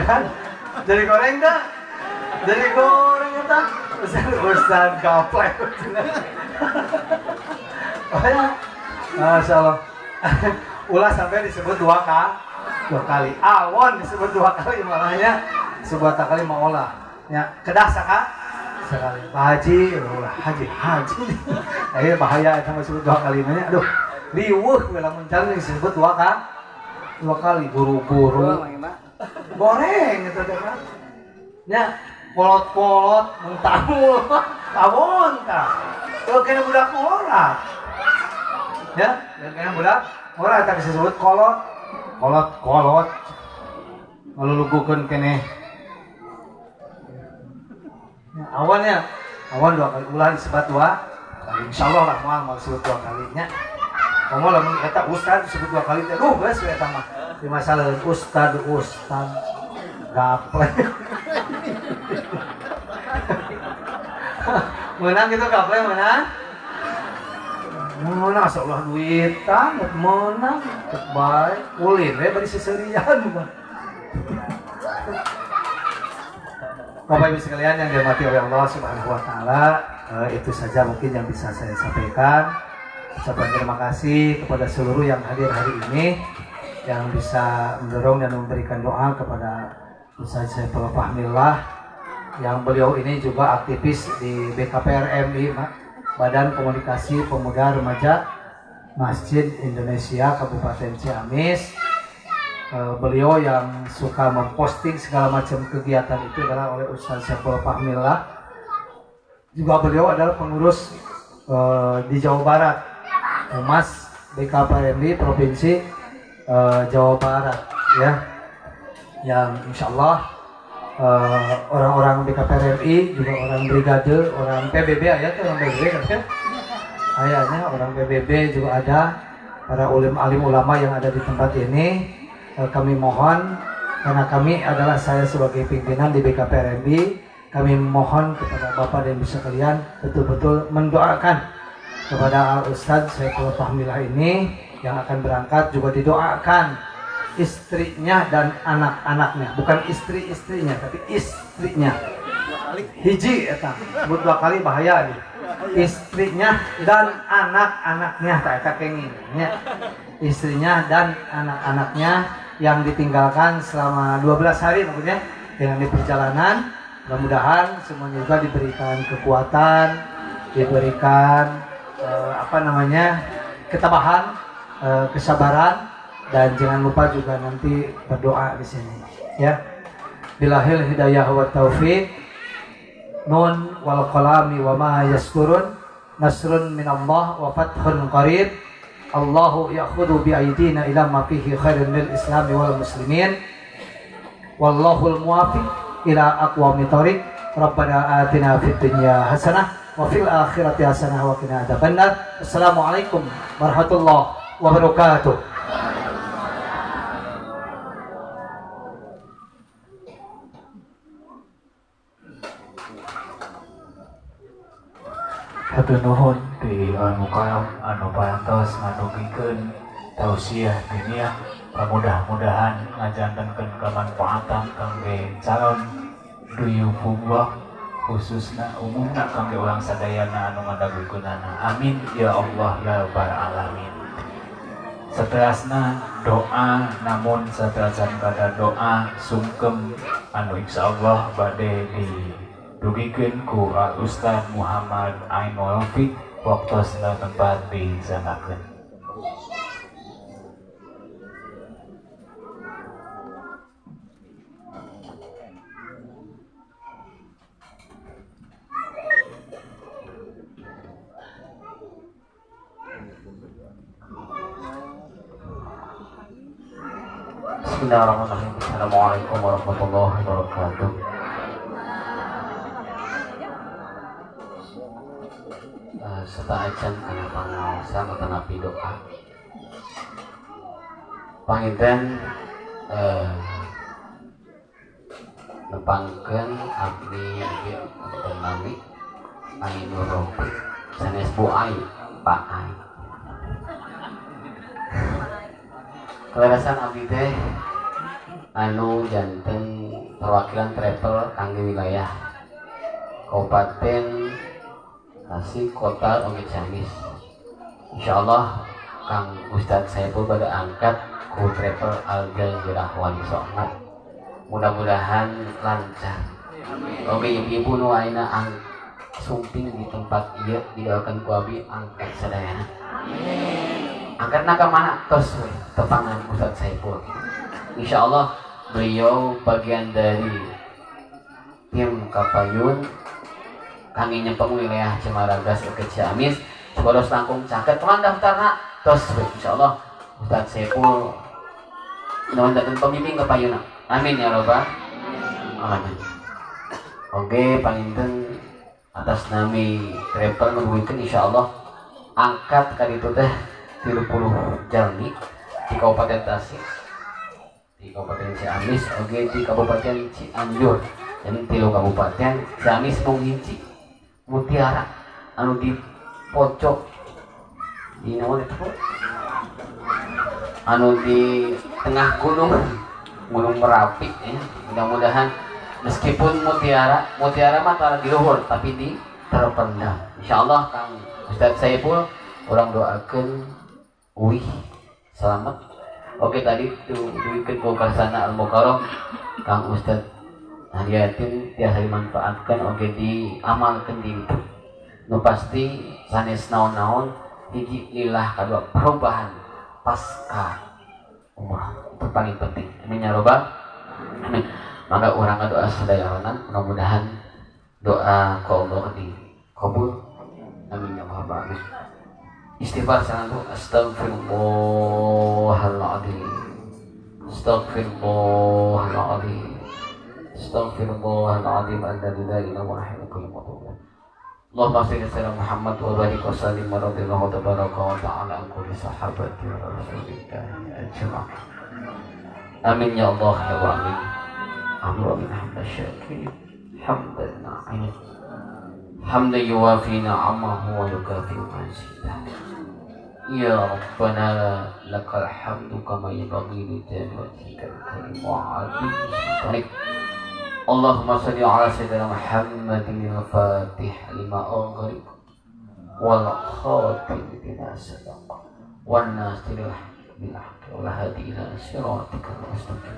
Kan? Jadi goreng dah. Jadi goreng eta. Ustad gaplek. Oh ya. Masyaallah. Ulah sampai disebut 2 kali. Awon disebut 2 kali malahnya sebuah kali mau olah. Ya, kedah sekali. Haji. Bahaya eta disebut 2 kali nanya. Aduh, riweuh we lamun can disebut 2 kali buru-buru. Goreng eta teh kan. Nya, kolot-kolot muntamul. Awon tah. Kalau kena budak ora. Ya, kena budak ora eta disebut kolot. Ngalulugukeun keneh. Awan 2 kali ulah disebut 2 kali. Insyaallah lah moal disebut 2 kalinya. Moal lamun eta ustad disebut 2 kali teh geus we eta mah. Di masalah ustad gaplek. Menang gitu gaplek menang. Menang masyaallah duitan menang teu bae. Ulin we bari seseurian mah. Bapak Ibu sekalian yang dirahmati oleh Allah Subhanahu wa taala, itu saja mungkin yang bisa saya sampaikan. Ucapan terima kasih kepada seluruh yang hadir hari ini yang bisa mendorong dan memberikan doa kepada Ustaz Saifullah Fahmillah yang beliau ini juga aktivis di BKPRMI, Badan Komunikasi Pemuda Remaja Masjid Indonesia Kabupaten Ciamis. Beliau yang suka memposting segala macam kegiatan itu adalah oleh Ustaz Saifullah Fahmillah. Juga beliau adalah pengurus di Jawa Barat, Humas BKPMI Provinsi Jawa Barat, ya. Yang insya Allah orang-orang BKPMI juga orang brigade, orang PBB ya tuh orang PBB kan? Ayahnya orang PBB juga ada, para alim ulama yang ada di tempat ini. Kami mohon, karena kami adalah saya sebagai pimpinan di BKPRMI, kami mohon kepada Bapak dan Ibu sekalian betul-betul mendoakan kepada Ustadz Saifullah Fahmillah ini yang akan berangkat, juga didoakan istrinya dan anak-anaknya, bukan istri-istrinya tapi istrinya. Hiji eta, sebut 2 kali bahaya nih. Istrinya dan anak-anaknya tak eta kengingnya. Istrinya dan anak-anaknya yang ditinggalkan selama 12 hari maksudnya dengan di perjalanan. Mudah-mudahan semuanya juga diberikan kekuatan, diberikan ketabahan, kesabaran, dan jangan lupa juga nanti berdoa di sini, ya. Billahil hidayah wa taufiq. Nun wal qalami wa ma yaskurun. Nasrun minallah wa fathun qarib. Allahu ya'khudhu bi aydina ila ma fihi khairun lil islami wal muslimin. Wallahul muwaffiq ila aqwamit thoriq. Rabbana atina fid dunya hasanah wa fil akhirati hasanah wa qina adzabannar. Assalamualaikum warahmatullahi wabarakatuh. Hatur nuhun di mukaram anu parantos ngadugikeun tausiah diniyah, mudah-mudahan ngajantenkeun kemanfaatan kangge calon duyufullah khususna umumna kangge urang sadayana anu ngadagikeunana. Amin ya Allah ya rabbal alamin. Seterusna doa, namun seterasan kada doa sungkem anu insyaallah bade didugikeun ku Ustaz Muhammad Ainul Rafiq waktosna tempat disanakeun. Bismillahirrahmanirrahim. Assalamualaikum warahmatullahi wabarakatuh. Serta acan kana pangaosan atanapi doa. Panginten nepangkeun abdi abdi nami Ainul Rafiq sanes Bu Ai Pak Ai. Kelerasan abdi teh anu janten perwakilan travel kangge wilayah Kabupaten Tasik Kota oge Ciamis. Insyaallah Kang Ustadz Saiful pada angkat ku travel Al Jazeera Wali Songo. Mudah-mudahan lancar. Oge ibu-ibu nu ayeuna sumping di tempat ieu didoakeun ku abdi angkat sadayana. Angkatna ka mana? Tos we tepangan Ustadz Saiful. Insyaallah beliau bagian dari tim Kapayun kami nyempeng wilayah Cemaragas ke Ciamis. Sebaros langkung caket teman daftarna tos we insyaallah Ustadz Saiful nuhun datang pemimpin Kapayun. Amin ya rabbal alamin. Oke panginten atas nami travel nuhunkeun insyaallah angkat ka ditu teh 30 jalmi di Kabupaten Tasik, di Kabupaten Ciamis, oge di Kabupaten Cianjur, dan 3 kabupaten Ciamis mung hiji Mutiara anu di pojok di naon itu anu di tengah gunung Merapi ya. Mudah-mudahan meskipun Mutiara mah tara di luhur tapi di terpendam. Insyaallah Kang Ustadz Saiful orang doakeun wih selamat. Oke tadi duikeun ku Kasana Al Mukarram Kang Ustadz hadiatin tiasa dimanfaatkan oke diamalkeun di ditu. Nu pasti sanes naon-naon hiji lillah kadua perubahan pasca umrah itu paling penting. Amin ya robbal amin. Maka urang doa sadayana mudah-mudahan doa ku Allah dikabul. Amin ya rabbal alamin. Istighfar selalu Astaghfirullahaladzim Astaghfirullahaladzim Astaghfirullahaladzim Alladzi la ilaha illa huwa. Allahumma shalli ala Muhammad wa barik wa sallim wa radhiyallahu tabaraka wa ta'ala an kulli sahabati wa rasulillah ajma'in. Amin ya Allah ya Rabbi. Amin hamdan syakirin hamdan na'im hamdan yuwafi na'amahu wa yukafi mazidah. Ya Rabbana lakal hamdu kama yanbaghi li jalalatika al-karim wa 'azimati. Allahumma shalli ala sayyidina Muhammadin al-fatih lima ughliq wal khatim lima sabaq wan nasir bil haqq wal hadi ila siratikal mustaqim.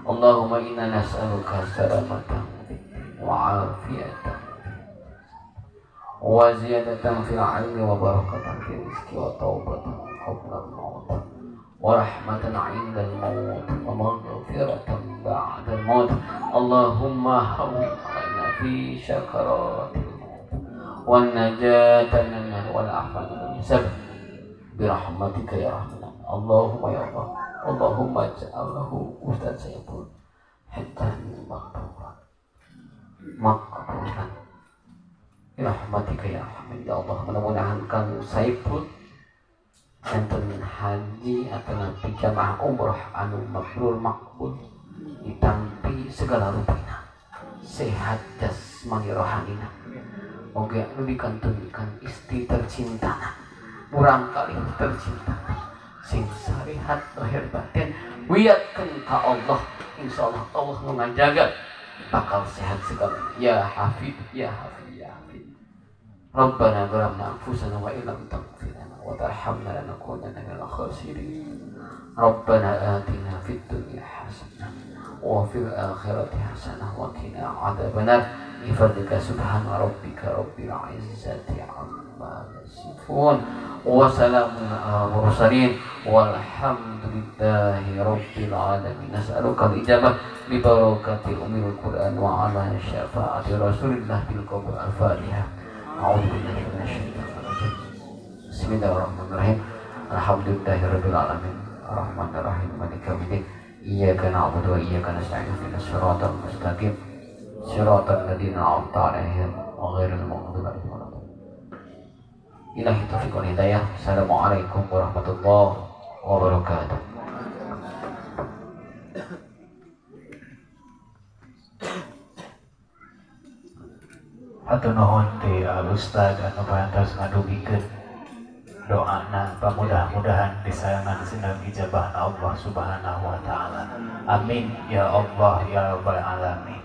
Allahumma inna nas'aluka salamatan wa 'afiyatan wa ziyadatan fil 'ilmi wa barakatan fil rizqi wa taubatan qabla al-maut wa rahmatan 'inda al-maut wa maghfiratan ba'da al-maut. Allahumma hawwin 'alaina fi sakaratil maut wa najatan min wal afwan min sabab birahmatika ya rahman. Allahumma ya Allah, Allahumma ja'allahu Ustaz Saiful hitan makbulan birahmatika ya rahman. Ya Allah, mudah-mudahan Kang Saiful enten haji atau nanti jamaah umroh anu mabrur makbul ditampi segala rupina sehat jasmani rohanina. Moga anu dikantunkan istri tercinta murang kali tercinta sing sarihat lahir batin wiatkeun ka Allah, insyaallah Allah nu ngajaga bakal sehat segala. Ya hafid ya hafid ya hafid. Rabbana zalamna anfusana wa illam taghfir lana wa tarhamna lanakunanna minal khasirin. Rabbana atina fid dunya hasanah wa fil akhirati hasanah wa qina adzabannar. Bifadlika subhana rabbika rabbil izzati amma yasifun wa salamun alal mursalin walhamdulillahi rabbil alamin. Nas'aluka al-ijabah bi barakatil ummil Qur'an wa ala syafaati Rasulillah bil qabul al-Fatihah. A'udzu billahi minasyaitonir rajim. Bismillahirrahmanirrahim. Alhamdulillahirabbil alamin. Arrahmanir rahim. Maliki yaumiddin. Iyyaka na'budu wa iyyaka nasta'in. Ihdinas siratal mustaqim. Siratal ladzina an'amta 'alaihim ghairil maghdubi 'alaihim waladdallin. Ilahi taufiq wal hidayah. Assalamualaikum warahmatullahi wabarakatuh. Hatur nuhun ti Ustaz anu parantos ngadugikeun doana mudah-mudahan disayangan sinang ijabah Allah Subhanahu wa taala. Amin ya Allah ya rabbal alamin.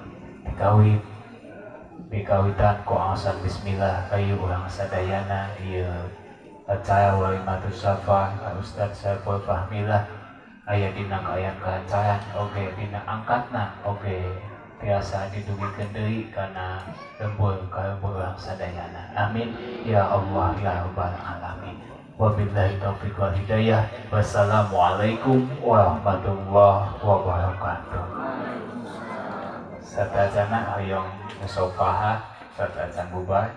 Dikawitan ku angsan bismillah kayu urang sadayana ieu acara walimatus safar Ustaz Saiful Fahmilah aya dina kaayaan kahancaran oge dina angkatna oge tiasa didugikeun deui kana lembur ka urang sadayana. Amin ya Allah ya rabbal alamin. Wabillahi taufiq wal hidayah. Wassalamualaikum warahmatullahi wabarakatuh. Satajana hoyong musofaha, satajan bubar.